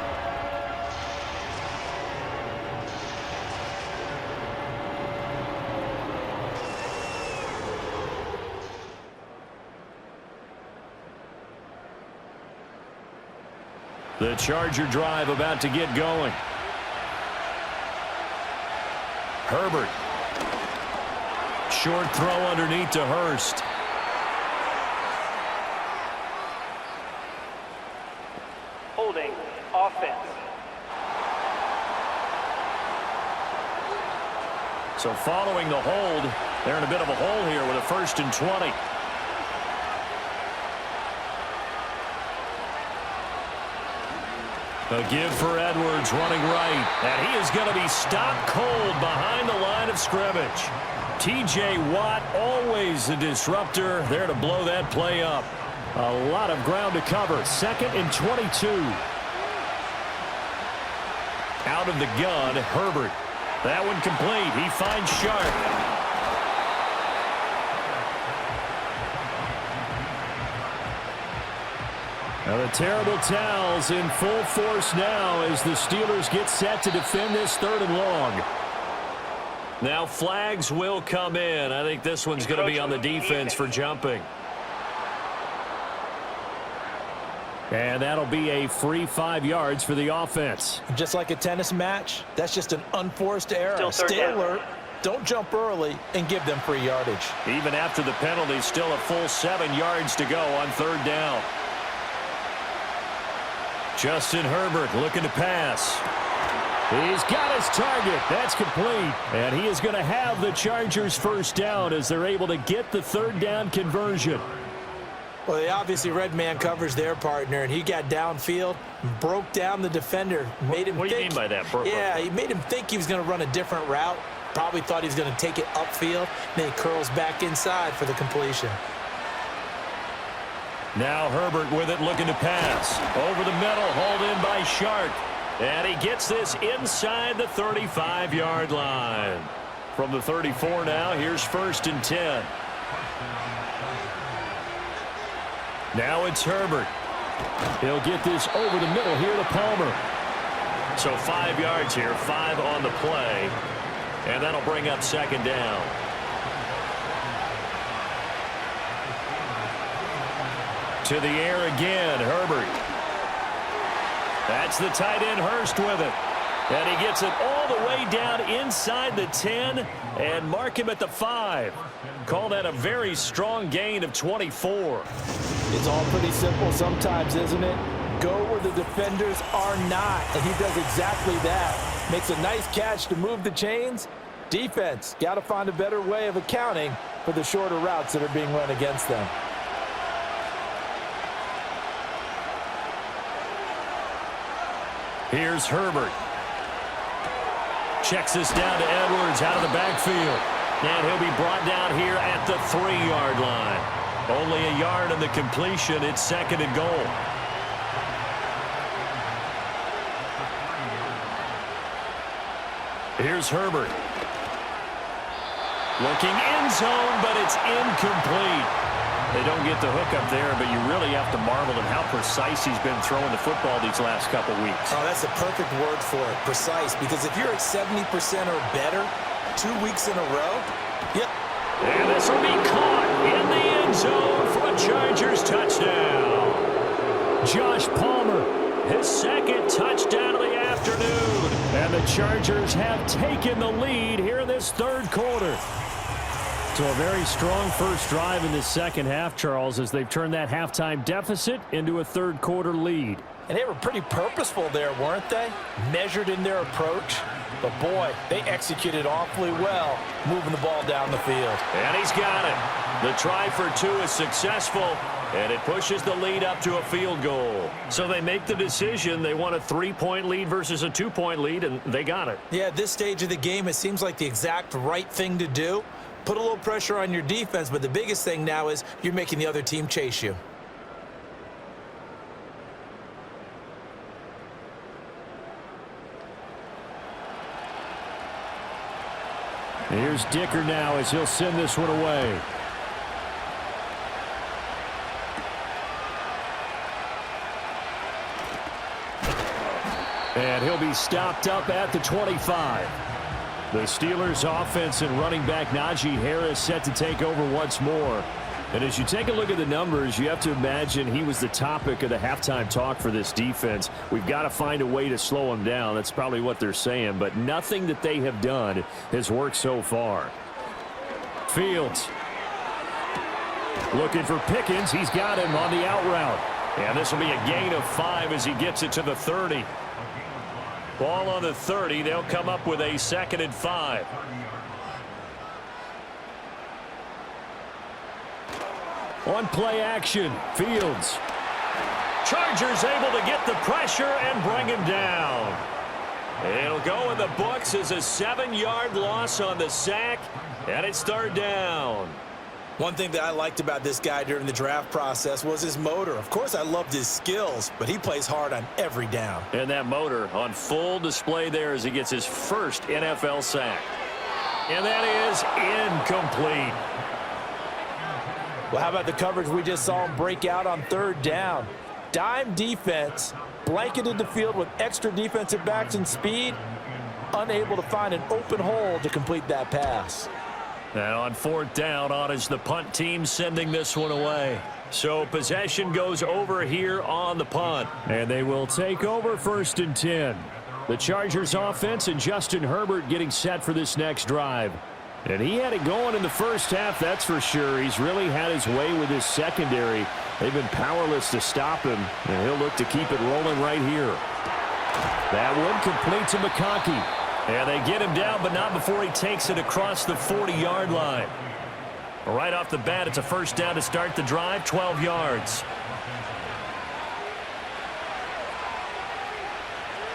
The Charger drive about to get going. Herbert. Short throw underneath to Hurst. Holding offense. So following the hold, they're in a bit of a hole here with a 1st and 20. A give for Edwards running right. And he is going to be stopped cold behind the line of scrimmage. T.J. Watt, always a disruptor, there to blow that play up. A lot of ground to cover. 2nd and 22. Out of the gun, Herbert. That one complete. He finds Sharp. Now the terrible towels in full force now as the Steelers get set to defend this 3rd and long. Now flags will come in. I think this one's going to be on the defense for jumping. And that'll be a free 5 yards for the offense. Just like a tennis match, that's just an unforced error. Still Stay alert. Don't jump early and give them free yardage. Even after the penalty, still a full 7 yards to go on 3rd down. Justin Herbert looking to pass. He's got his target. That's complete. And he is going to have the Chargers first down as they're able to get the 3rd down conversion. Well, they obviously read man coverage their partner, and he got downfield, broke down the defender, made him What do you mean by that? Yeah, he made him think he was going to run a different route. Probably thought he was going to take it upfield. Then he curls back inside for the completion. Now Herbert with it, looking to pass. Over the middle, hauled in by Shark. And he gets this inside the 35-yard line. From the 34 now, here's 1st and 10. Now it's Herbert. He'll get this over the middle here to Palmer. So 5 yards here, 5 on the play. And that'll bring up 2nd down. To the air again, Herbert. That's the tight end, Hurst, with it. And he gets it all the way down inside the 10 and mark him at the 5. Call that a very strong gain of 24. It's all pretty simple sometimes, isn't it? Go where the defenders are not, and he does exactly that. Makes a nice catch to move the chains. Defense, got to find a better way of accounting for the shorter routes that are being run against them. Here's Herbert. Checks this down to Edwards out of the backfield. And he'll be brought down here at the 3-yard line. Only a yard in the completion. It's 2nd and goal. Here's Herbert. Looking end zone, but it's incomplete. They don't get the hook up there, but you really have to marvel at how precise he's been throwing the football these last couple weeks. Oh, that's the perfect word for it, precise, because if you're at 70% or better 2 weeks in a row, yep. And this will be caught in the end zone for a Chargers touchdown. Josh Palmer, his 2nd touchdown of the afternoon. And the Chargers have taken the lead here in this 3rd quarter. So a very strong first drive in the 2nd half, Charles, as they've turned that halftime deficit into a 3rd quarter lead. And they were pretty purposeful there, weren't they? Measured in their approach. But, boy, they executed awfully well moving the ball down the field. And he's got it. The try for 2 is successful, and it pushes the lead up to a field goal. So they make the decision. They want a 3-point lead versus a 2-point lead, and they got it. Yeah, at this stage of the game, it seems like the exact right thing to do. Put a little pressure on your defense, but the biggest thing now is you're making the other team chase you. Here's Dicker now as he'll send this one away. And he'll be stopped up at the 25. The Steelers offense and running back Najee Harris set to take over once more. And as you take a look at the numbers, you have to imagine he was the topic of the halftime talk for this defense. We've got to find a way to slow him down. That's probably what they're saying. But nothing that they have done has worked so far. Fields looking for Pickens. He's got him on the out route. And this will be a gain of 5 as he gets it to the 30. Ball on the 30. They'll come up with a 2nd and 5. On play action, Fields. Chargers able to get the pressure and bring him down. It'll go in the books as a 7-yard loss on the sack, and it's 3rd down. One thing that I liked about this guy during the draft process was his motor. Of course, I loved his skills, but he plays hard on every down. And that motor on full display there as he gets his first NFL sack. And that is incomplete. Well, how about the coverage we just saw him break out on 3rd down? Dime defense, blanketed the field with extra defensive backs and speed, unable to find an open hole to complete that pass. Now on 4th down, on is the punt team sending this one away. So possession goes over here on the punt. And they will take over 1st and 10. The Chargers offense and Justin Herbert getting set for this next drive. And he had it going in the first half, that's for sure. He's really had his way with his secondary. They've been powerless to stop him, and he'll look to keep it rolling right here. That one complete to McConkey. And they get him down, but not before he takes it across the 40-yard line. Right off the bat, it's a first down to start the drive, 12 yards.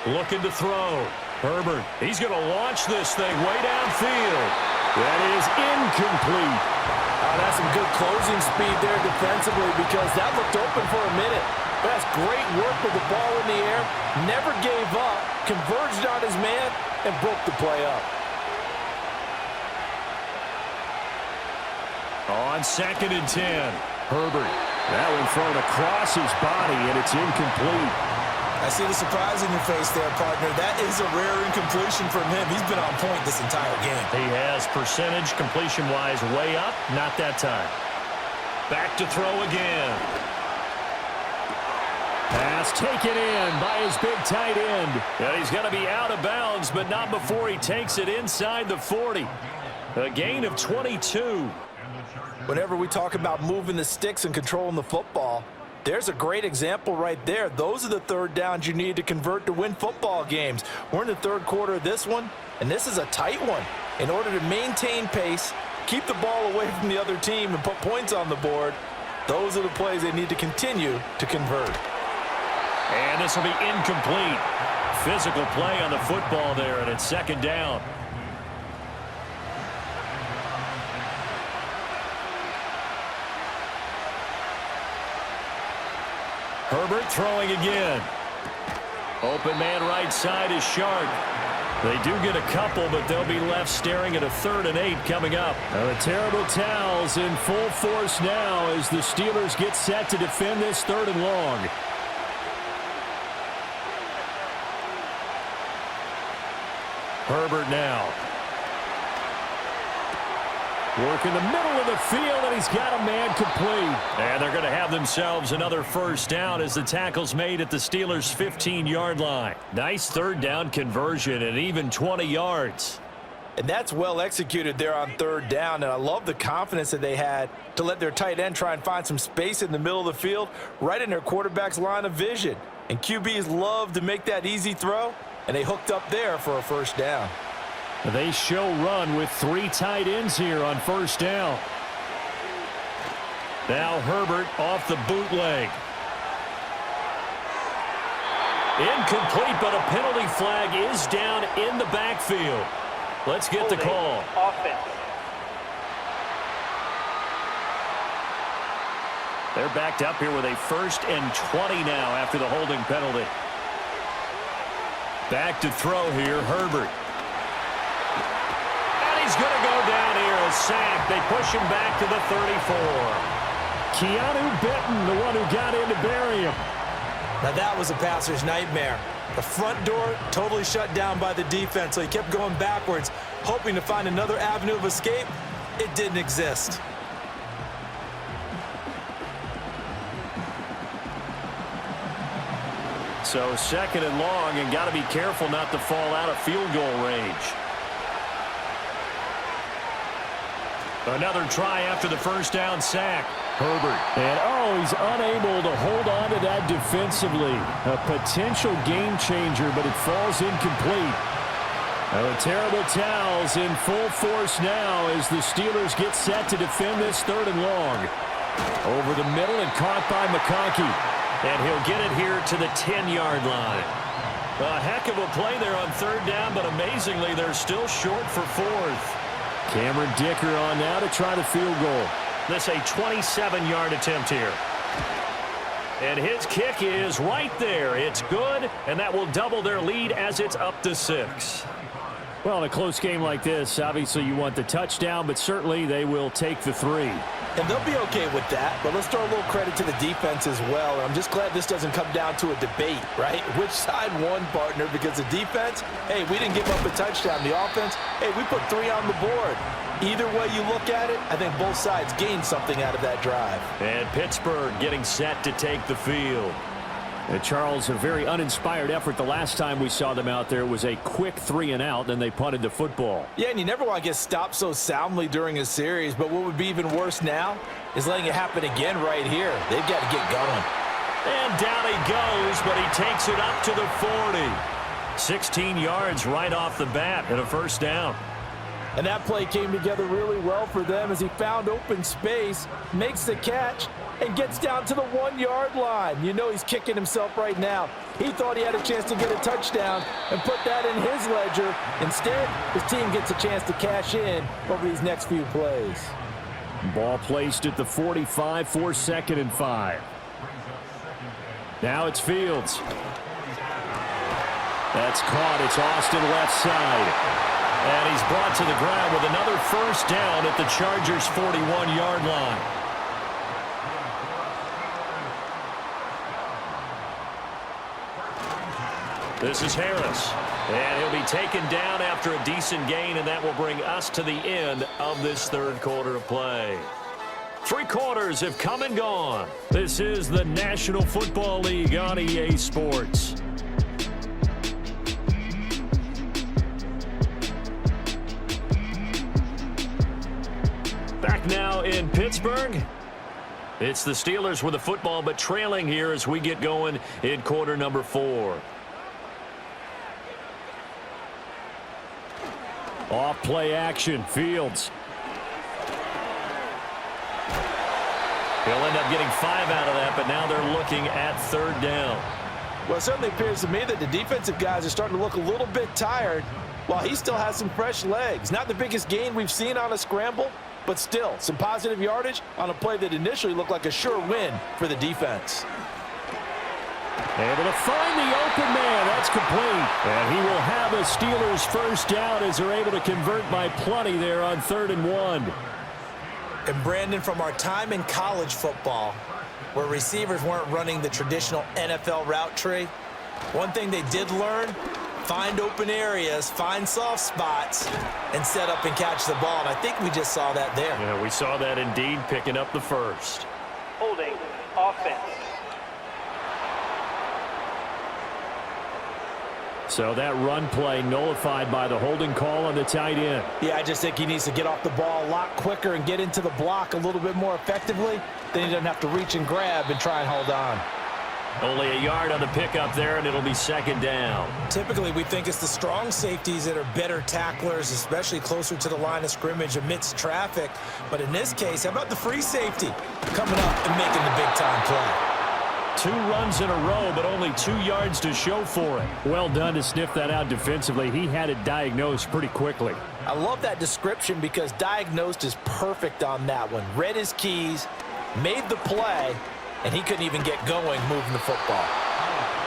Looking to throw. Herbert, he's going to launch this thing way downfield. That is incomplete. That's some good closing speed there defensively because that looked open for a minute. But that's great work with the ball in the air. Never gave up, converged on his man, and broke the play up. On 2nd and 10, Herbert. That one thrown across his body, and it's incomplete. I see the surprise in your face there, partner. That is a rare incompletion from him. He's been on point this entire game. He has percentage completion-wise way up. Not that time. Back to throw again. Pass taken in by his big tight end. And he's going to be out of bounds, but not before he takes it inside the 40. A gain of 22. Whenever we talk about moving the sticks and controlling the football, there's a great example right there. Those are the third downs you need to convert to win football games. We're in the third quarter of this one, and this is a tight one. In order to maintain pace, keep the ball away from the other team, and put points on the board, those are the plays they need to continue to convert. And this will be incomplete. Physical play on the football there, and it's 2nd down. Herbert throwing again. Open man right side is Sharp. They do get a couple, but they'll be left staring at a 3rd and 8 coming up. The terrible towels in full force now as the Steelers get set to defend this 3rd and long. Herbert now. Work in the middle of the field, and he's got a man complete. And they're going to have themselves another first down as the tackle's made at the Steelers' 15-yard line. Nice 3rd down conversion and even 20 yards. And that's well executed there on 3rd down, and I love the confidence that they had to let their tight end try and find some space in the middle of the field, right in their quarterback's line of vision. And QBs love to make that easy throw, and they hooked up there for a first down. They show run with 3 tight ends here on 1st down. Now Herbert off the bootleg. Incomplete, but a penalty flag is down in the backfield. Let's get the call. Offense. They're backed up here with a 1st and 20 now after the holding penalty. Back to throw here, Herbert. He's going to go down here, a sack. They push him back to the 34. Keanu Benton, the one who got in to bury him. Now that was a passer's nightmare. The front door totally shut down by the defense, so he kept going backwards, hoping to find another avenue of escape. It didn't exist. So 2nd and long, and got to be careful not to fall out of field goal range. Another try after the first down sack. Herbert. And, he's unable to hold on to that defensively. A potential game changer, but it falls incomplete. Now the terrible towels in full force now as the Steelers get set to defend this 3rd and long. Over the middle and caught by McConkey. And he'll get it here to the 10-yard line. A heck of a play there on 3rd down, but amazingly, they're still short for 4th. Cameron Dicker on now to try the field goal. This a 27-yard attempt here. And his kick is right there. It's good, and that will double their lead as it's up to 6. Well, in a close game like this, obviously you want the touchdown, but certainly they will take the 3. And they'll be okay with that, but let's throw a little credit to the defense as well. And I'm just glad this doesn't come down to a debate, right? Which side won, partner? Because the defense, hey, we didn't give up a touchdown. The offense, hey, we put 3 on the board. Either way you look at it, I think both sides gained something out of that drive. And Pittsburgh getting set to take the field. And Charles, a very uninspired effort. The last time we saw them out there was a quick 3-and-out, then they punted the football. Yeah, and you never want to get stopped so soundly during a series, but what would be even worse now is letting it happen again right here. They've got to get going. And down he goes, but he takes it up to the 40. 16 yards right off the bat and a first down. And that play came together really well for them as he found open space, makes the catch, and gets down to the 1-yard line. You know he's kicking himself right now. He thought he had a chance to get a touchdown and put that in his ledger. Instead, his team gets a chance to cash in over these next few plays. Ball placed at the 45 for 2nd and 5. Now it's Fields. That's caught. It's Austin left side. And he's brought to the ground with another first down at the Chargers' 41-yard line. This is Harris. And he'll be taken down after a decent gain, and that will bring us to the end of this third quarter of play. 3 quarters have come and gone. This is the National Football League on EA Sports. Back now in Pittsburgh. It's the Steelers with the football, but trailing here as we get going in quarter number 4. Off play action, Fields. He'll end up getting 5 out of that, but now they're looking at 3rd down. Well, it certainly appears to me that the defensive guys are starting to look a little bit tired while he still has some fresh legs. Not the biggest gain we've seen on a scramble, but still some positive yardage on a play that initially looked like a sure win for the defense. Able to find the open man. That's complete. And he will have a Steelers first down as they're able to convert by plenty there on 3rd and 1. And Brandon, from our time in college football, where receivers weren't running the traditional NFL route tree, one thing they did learn, find open areas, find soft spots, and set up and catch the ball. And I think we just saw that there. Yeah, we saw that indeed, picking up the first. Holding offense. So that run play nullified by the holding call on the tight end. Yeah, I just think he needs to get off the ball a lot quicker and get into the block a little bit more effectively. Then he doesn't have to reach and grab and try and hold on. Only a yard on the pickup there, and it'll be 2nd down. Typically, we think it's the strong safeties that are better tacklers, especially closer to the line of scrimmage amidst traffic. But in this case, how about the free safety coming up and making the big-time play? 2 runs in a row, but only 2 yards to show for it. Well done to sniff that out defensively. He had it diagnosed pretty quickly. I love that description because diagnosed is perfect on that one. Read his keys, made the play, and he couldn't even get going moving the football.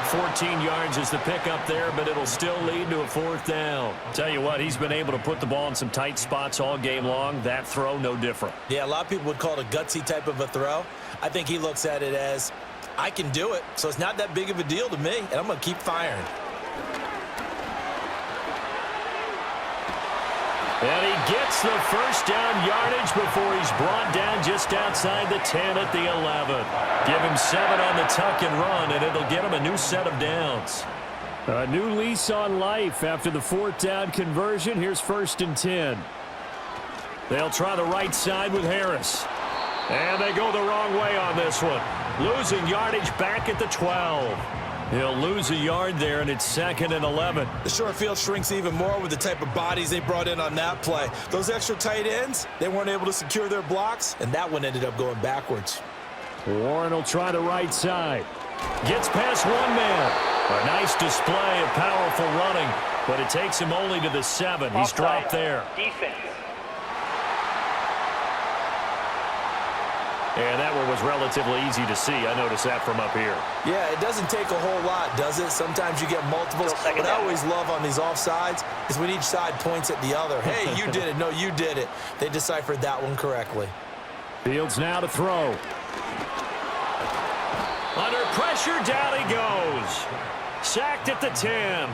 14 yards is the pickup there, but it'll still lead to a 4th down. Tell you what, he's been able to put the ball in some tight spots all game long. That throw, no different. Yeah, a lot of people would call it a gutsy type of a throw. I think he looks at it as, I can do it, so it's not that big of a deal to me, and I'm going to keep firing. And he gets the first down yardage before he's brought down just outside the 10 at the 11. Give him 7 on the tuck and run, and it'll get him a new set of downs. A new lease on life after the 4th down conversion. Here's 1st and 10. They'll try the right side with Harris. And they go the wrong way on this one. Losing yardage back at the 12. He'll lose a yard there, and it's 2nd and 11. The short field shrinks even more with the type of bodies they brought in on that play. Those extra tight ends, they weren't able to secure their blocks, and that one ended up going backwards. Warren will try the right side. Gets past 1 man. A nice display of powerful running, but it takes him only to the 7. He's dropped there. Defense. And that one was relatively easy to see. I noticed that from up here. Yeah, it doesn't take a whole lot, does it? Sometimes you get multiples. What I always love on these offsides is when each side points at the other. Hey, you did it. No, you did it. They deciphered that one correctly. Fields now to throw. Under pressure, down he goes. Sacked at the 10.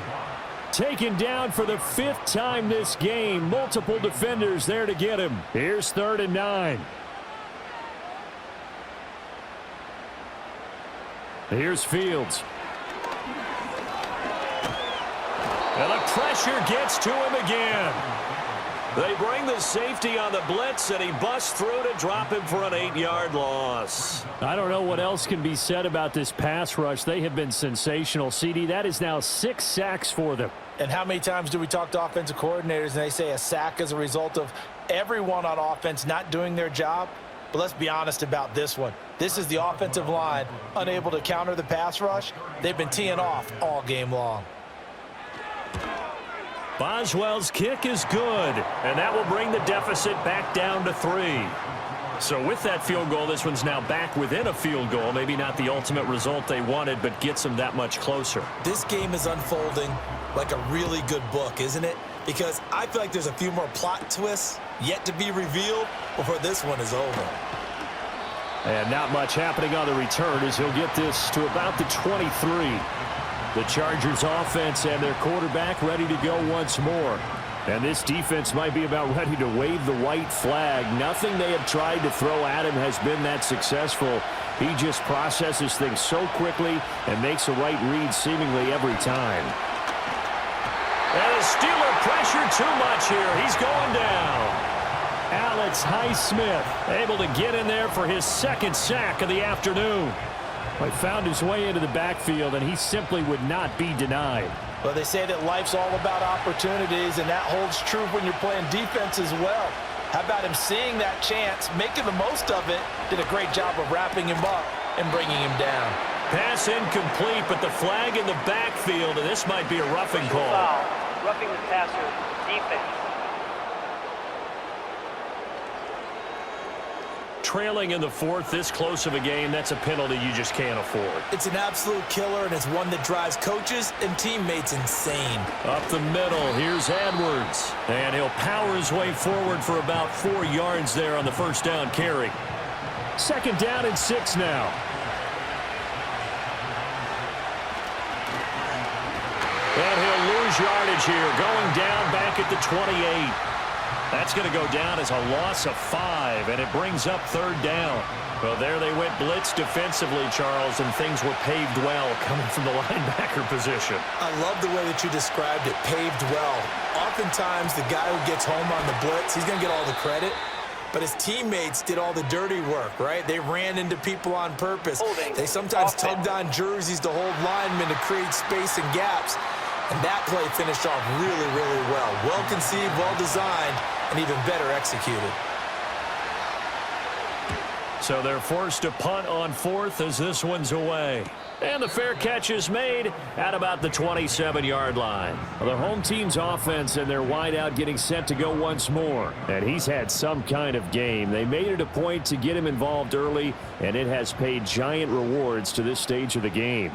Taken down for the 5th time this game. Multiple defenders there to get him. Here's 3rd and 9. Here's Fields. And the pressure gets to him again. They bring the safety on the blitz, and he busts through to drop him for an 8-yard loss. I don't know what else can be said about this pass rush. They have been sensational, CD. That is now 6 sacks for them. And how many times do we talk to offensive coordinators and they say a sack is a result of everyone on offense not doing their job? But let's be honest about this one. This is the offensive line unable to counter the pass rush. They've been teeing off all game long. Boswell's kick is good, and that will bring the deficit back down to 3. So with that field goal, this one's now back within a field goal. Maybe not the ultimate result they wanted, but gets them that much closer. This game is unfolding like a really good book, isn't it? Because I feel like there's a few more plot twists yet to be revealed before this one is over. And not much happening on the return as he'll get this to about the 23. The Chargers offense and their quarterback ready to go once more. And this defense might be about ready to wave the white flag. Nothing they have tried to throw at him has been that successful. He just processes things so quickly and makes a right read seemingly every time. And the Steeler pressure too much here. He's going down. Alex Highsmith able to get in there for his 2nd sack of the afternoon. He found his way into the backfield, and he simply would not be denied. Well, they say that life's all about opportunities, and that holds true when you're playing defense as well. How about him seeing that chance, making the most of it, did a great job of wrapping him up and bringing him down. Pass incomplete, but the flag in the backfield, and this might be a roughing call. Foul, roughing the passer, defense. Trailing in the 4th, this close of a game, that's a penalty you just can't afford. It's an absolute killer, and it's one that drives coaches and teammates insane. Up the middle, here's Edwards. And he'll power his way forward for about 4 yards there on the 1st down carry. 2nd down and 6 now. And he'll lose yardage here, going down back at the 28. That's going to go down as a loss of 5, and it brings up 3rd down. Well, there they went blitz defensively, Charles, and things were paved well coming from the linebacker position. I love the way that you described it, paved well. Oftentimes, the guy who gets home on the blitz, he's going to get all the credit, but his teammates did all the dirty work, right? They ran into people on purpose. They sometimes tugged on jerseys to hold linemen to create space and gaps. And that play finished off really, really well. Well conceived, well designed, and even better executed. So they're forced to punt on 4th as this one's away. And the fair catch is made at about the 27-yard line. Well, the home team's offense and their wideout getting set to go once more. And he's had some kind of game. They made it a point to get him involved early, and it has paid giant rewards to this stage of the game.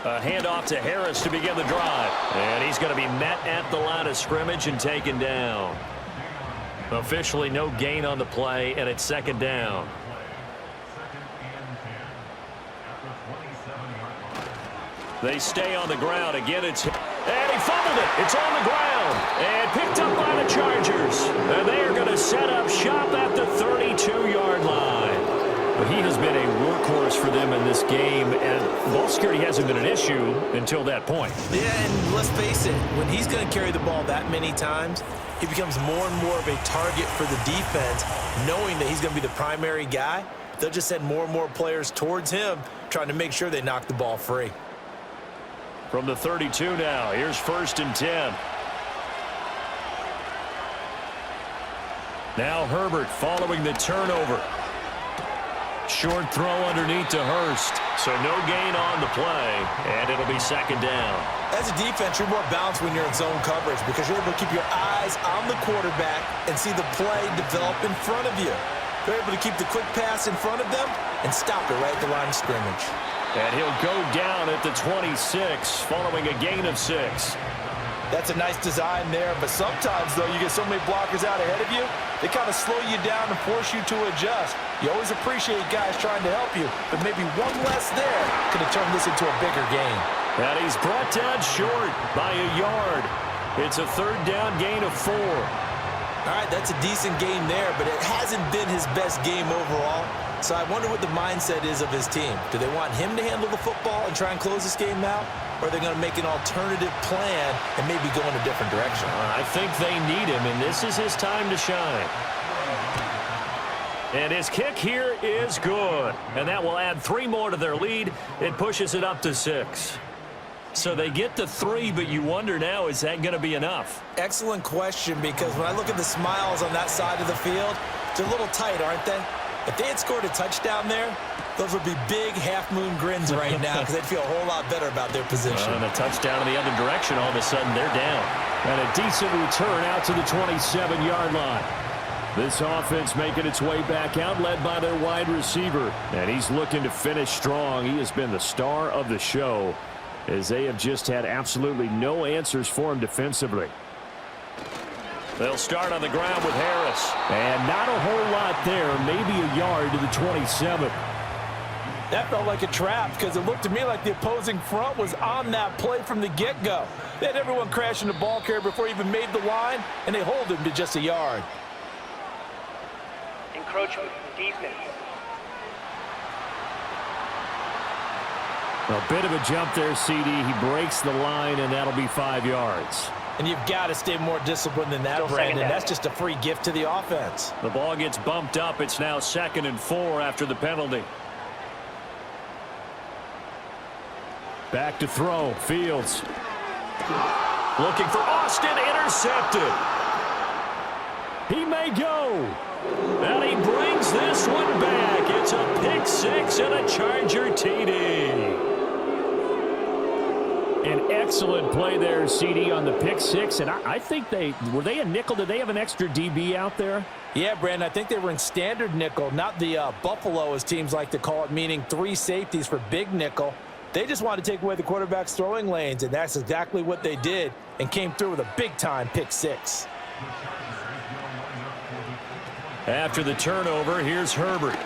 A handoff to Harris to begin the drive. And he's going to be met at the line of scrimmage and taken down. Officially no gain on the play, and it's 2nd down. They stay on the ground. Again, and he fumbled it. It's on the ground. And picked up by the Chargers. And they are going to set up shop at the 32-yard line. But he has been a workhorse for them in this game, and ball security hasn't been an issue until that point. Yeah, and let's face it, when he's going to carry the ball that many times, he becomes more and more of a target for the defense, knowing that he's going to be the primary guy. They'll just send more and more players towards him, trying to make sure they knock the ball free. From the 32 now, here's 1st and 10. Now Herbert following the turnover. Short throw underneath to Hurst. So no gain on the play, and it'll be 2nd down. As a defense, you're more balanced when you're in zone coverage because you're able to keep your eyes on the quarterback and see the play develop in front of you. They're able to keep the quick pass in front of them and stop it right at the line of scrimmage. And he'll go down at the 26 following a gain of 6. That's a nice design there, but sometimes, though, you get so many blockers out ahead of you, they kind of slow you down and force you to adjust. You always appreciate guys trying to help you, but maybe one less there could have turned this into a bigger game. And he's brought down short by a yard. It's a 3rd down gain of 4. All right, that's a decent game there, but it hasn't been his best game overall. So I wonder what the mindset is of his team. Do they want him to handle the football and try and close this game out? Or are they going to make an alternative plan and maybe go in a different direction? I think they need him, and this is his time to shine. And his kick here is good. And that will add 3 more to their lead. It pushes it up to 6. So they get to 3, but you wonder now, is that going to be enough? Excellent question, because when I look at the smiles on that side of the field, they're a little tight, aren't they? If they had scored a touchdown there, those would be big half-moon grins right now because they'd feel a whole lot better about their position. And a touchdown in the other direction, all of a sudden they're down. And a decent return out to the 27-yard line. This offense making its way back out, led by their wide receiver. And he's looking to finish strong. He has been the star of the show, as they have just had absolutely no answers for him defensively. They'll start on the ground with Harris. And not a whole lot there, maybe a yard to the 27. That felt like a trap because it looked to me like the opposing front was on that play from the get-go. They had everyone crashing the ball carrier before he even made the line, and they hold him to just a yard. Encroachment defense. A bit of a jump there, CD. He breaks the line, and that'll be 5 yards. And you've got to stay more disciplined than that, Brandon. That's just a free gift to the offense. The ball gets bumped up. It's now 2nd and 4 after the penalty. Back to throw. Fields. Looking for Austin. Intercepted. He may go. And he brings this one back. It's a pick 6 and a Charger TD. An excellent play there, CD, on the pick 6. And I think were they a nickel? Did they have an extra DB out there? Yeah, Brandon, I think they were in standard nickel, not the Buffalo, as teams like to call it, meaning 3 safeties for big nickel. They just wanted to take away the quarterback's throwing lanes, and that's exactly what they did and came through with a big-time pick 6. After the turnover, here's Herbert.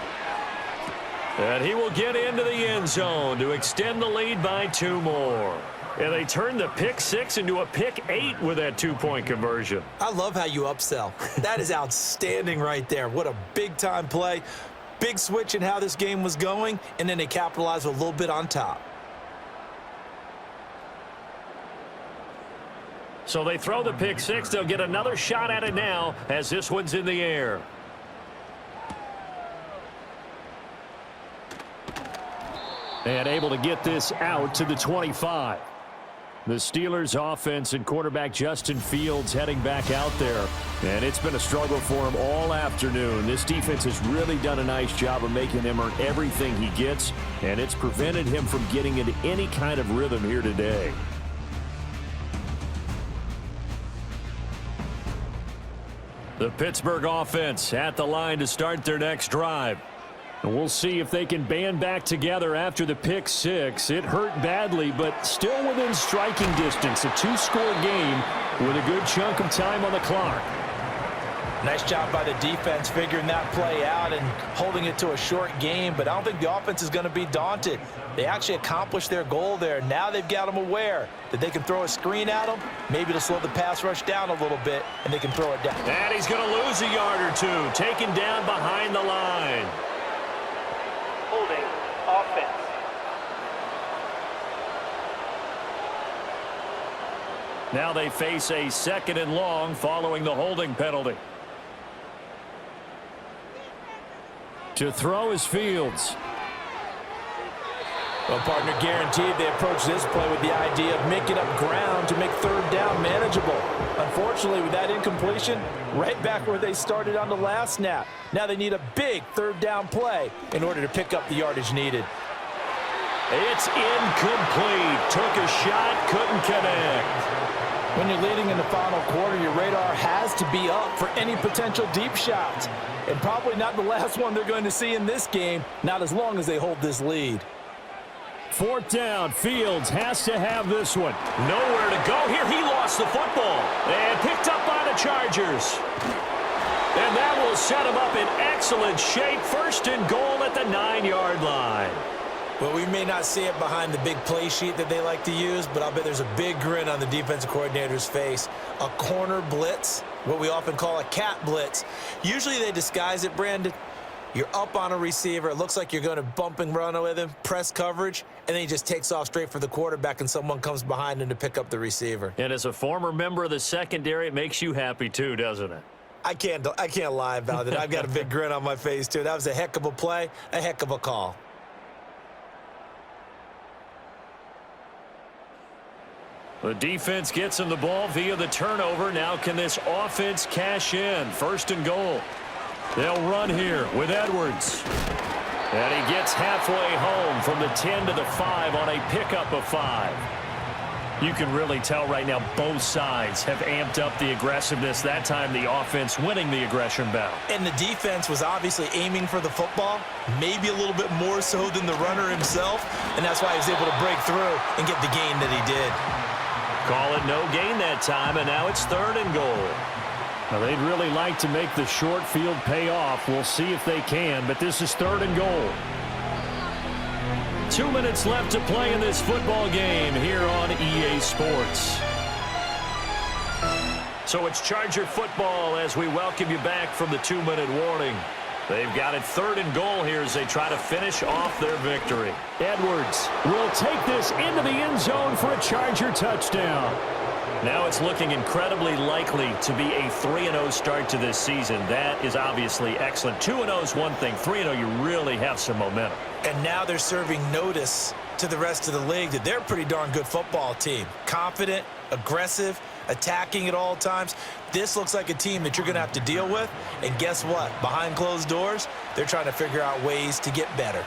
And he will get into the end zone to extend the lead by 2 more. And they turn the pick 6 into a pick 8 with that 2-point conversion. I love how you upsell. That is outstanding right there. What a big-time play. Big switch in how this game was going, and then they capitalized with a little bit on top. So they throw the pick 6. They'll get another shot at it now as this one's in the air. And able to get this out to the 25. The Steelers offense and quarterback Justin Fields heading back out there. And it's been a struggle for him all afternoon. This defense has really done a nice job of making him earn everything he gets. And it's prevented him from getting into any kind of rhythm here today. The Pittsburgh offense at the line to start their next drive. And we'll see if they can band back together after the pick 6. It hurt badly, but still within striking distance. A 2-score game with a good chunk of time on the clock. Nice job by the defense figuring that play out and holding it to a short game, but I don't think the offense is going to be daunted. They actually accomplished their goal there. Now they've got them aware that they can throw a screen at them, maybe to slow the pass rush down a little bit, and they can throw it down. And he's going to lose a yard or 2, taken down behind the line. Holding offense. Now they face a 2nd and long following the holding penalty. To throw is Fields. Well, partner, guaranteed they approach this play with the idea of making up ground to make 3rd down manageable. Unfortunately, with that incompletion, right back where they started on the last snap. Now they need a big 3rd down play in order to pick up the yardage needed. It's incomplete. Took a shot, couldn't connect. When you're leading in the final quarter, your radar has to be up for any potential deep shots. And probably not the last one they're going to see in this game, not as long as they hold this lead. 4th down. Fields has to have this one. Nowhere to go here. He lost the football. And picked up by the Chargers. And that will set him up in excellent shape. 1st and goal at the 9-yard line. Well, we may not see it behind the big play sheet that they like to use, but I'll bet there's a big grin on the defensive coordinator's face. A corner blitz, what we often call a cat blitz. Usually they disguise it, Brandon, You're up on a receiver. It looks like you're going to bump and run with him, press coverage, and then he just takes off straight for the quarterback, and someone comes behind him to pick up the receiver. And as a former member of the secondary, it makes you happy too, doesn't it? I can't lie about it. I've got a big grin on my face, too. That was a heck of a play, a heck of a call. The defense gets him the ball via the turnover. Now can this offense cash in? 1st and goal. They'll run here with Edwards. And he gets halfway home from the 10 to the 5 on a pickup of 5. You can really tell right now both sides have amped up the aggressiveness. That time the offense winning the aggression battle. And the defense was obviously aiming for the football, maybe a little bit more so than the runner himself, and that's why he was able to break through and get the gain that he did. Call it no gain that time, and now it's 3rd and goal. Now, they'd really like to make the short field pay off. We'll see if they can, but this is 3rd and goal. 2 minutes left to play in this football game here on EA Sports. So it's Charger football as we welcome you back from the 2-minute warning. They've got it 3rd and goal here as they try to finish off their victory. Edwards will take this into the end zone for a Charger touchdown. Now it's looking incredibly likely to be a 3-0 start to this season. That is obviously excellent. 2-0 is one thing. 3-0, you really have some momentum. And now they're serving notice to the rest of the league that they're a pretty darn good football team. Confident, aggressive, attacking at all times. This looks like a team that you're going to have to deal with. And guess what? Behind closed doors, they're trying to figure out ways to get better.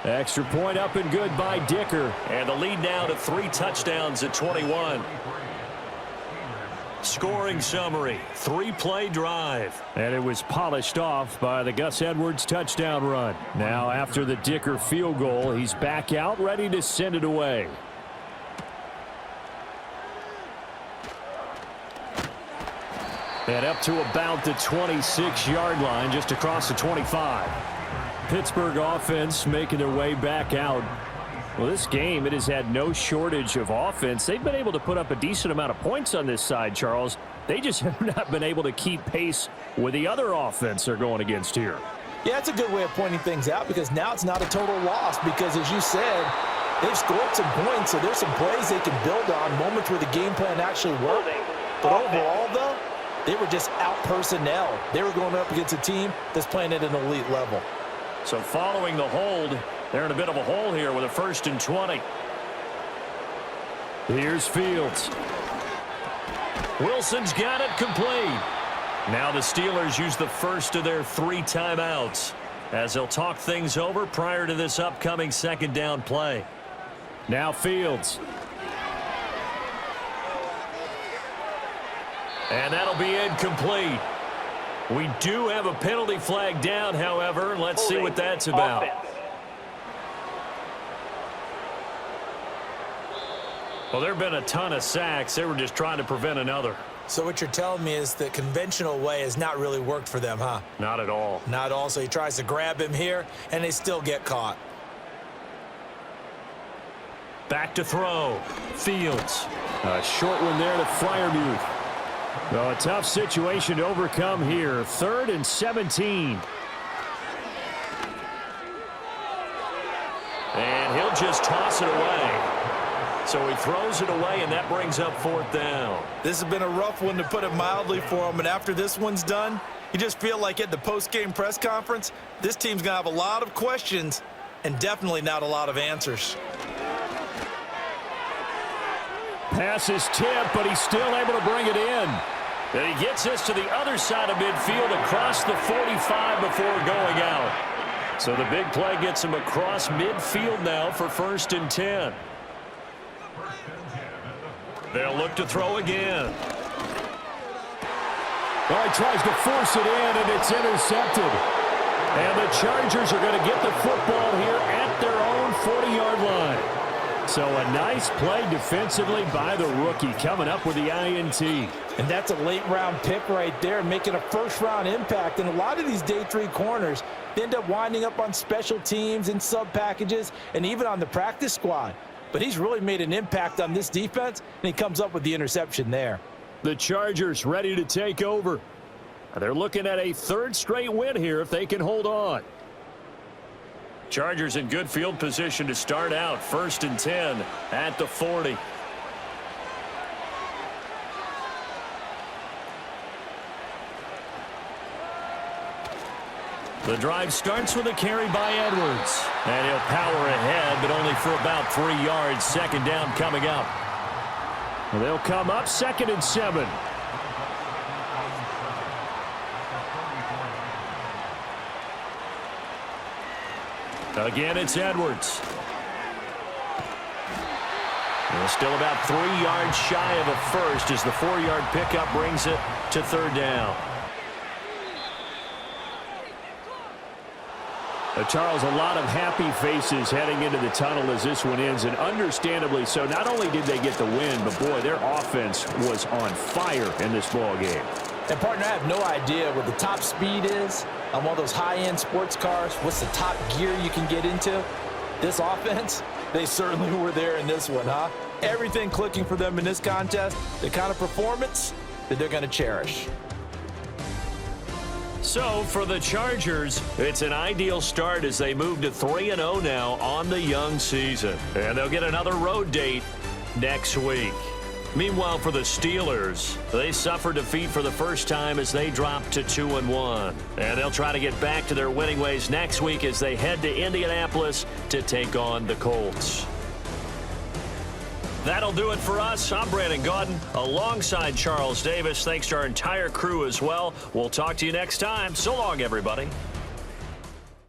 Extra point up and good by Dicker. And the lead now to 3 touchdowns at 21. Scoring summary, 3-play drive. And it was polished off by the Gus Edwards touchdown run. Now after the Dicker field goal, he's back out ready to send it away. And up to about the 26-yard line, just across the 25. Pittsburgh offense making their way back out. Well, this game, it has had no shortage of offense. They've been able to put up a decent amount of points on this side, Charles. They just have not been able to keep pace with the other offense they're going against here. Yeah, that's a good way of pointing things out because now it's not a total loss because, as you said, they've scored some points, so there's some plays they can build on, moments where the game plan actually worked. But overall, though, they were just out personnel. They were going up against a team that's playing at an elite level. So following the hold, they're in a bit of a hole here with a 1st and 20. Here's Fields. Wilson's got it complete. Now the Steelers use the first of their 3 timeouts as they'll talk things over prior to this upcoming 2nd down play. Now Fields. And that'll be incomplete. We do have a penalty flag down, however. Let's see what that's about. Well, there have been a ton of sacks. They were just trying to prevent another. So what you're telling me is the conventional way has not really worked for them, huh? Not at all. Not at all. So he tries to grab him here, and they still get caught. Back to throw. Fields. A short one there to Freiermuth. Well, a tough situation to overcome here. 3rd and 17. And he'll just toss it away. So he throws it away, and that brings up 4th down. This has been a rough one, to put it mildly, for him. And after this one's done, you just feel like at the post-game press conference, this team's going to have a lot of questions and definitely not a lot of answers. Pass is tipped, but he's still able to bring it in. And he gets this to the other side of midfield across the 45 before going out. So the big play gets him across midfield now for 1st and 10. They'll look to throw again. Well, he tries to force it in, and it's intercepted. And the Chargers are going to get the football here at their own 40-yard line. So a nice play defensively by the rookie, coming up with the INT. And that's a late-round pick right there, making a first-round impact. And a lot of these day 3 corners end up winding up on special teams and sub-packages and even on the practice squad. But he's really made an impact on this defense, and he comes up with the interception there. The Chargers ready to take over. They're looking at a third straight win here if they can hold on. Chargers in good field position to start out. 1st and 10 at the 40. The drive starts with a carry by Edwards. And he'll power ahead, but only for about 3 yards. 2nd down coming up. They'll come up 2nd and 7. Again, it's Edwards. Well, still about 3 yards shy of a first as the 4-yard pickup brings it to 3rd down. Charles, a lot of happy faces heading into the tunnel as this one ends, and understandably so. Not only did they get the win, but boy, their offense was on fire in this ball game. And partner, I have no idea what the top speed is on one of those high-end sports cars. What's the top gear you can get into? This offense, they certainly were there in this one, huh? Everything clicking for them in this contest, the kind of performance that they're going to cherish. So for the Chargers, it's an ideal start as they move to 3-0 now on the young season. And they'll get another road date next week. Meanwhile, for the Steelers, they suffer defeat for the first time as they drop to 2-1. And they'll try to get back to their winning ways next week as they head to Indianapolis to take on the Colts. That'll do it for us. I'm Brandon Gaudin alongside Charles Davis. Thanks to our entire crew as well. We'll talk to you next time. So long, everybody.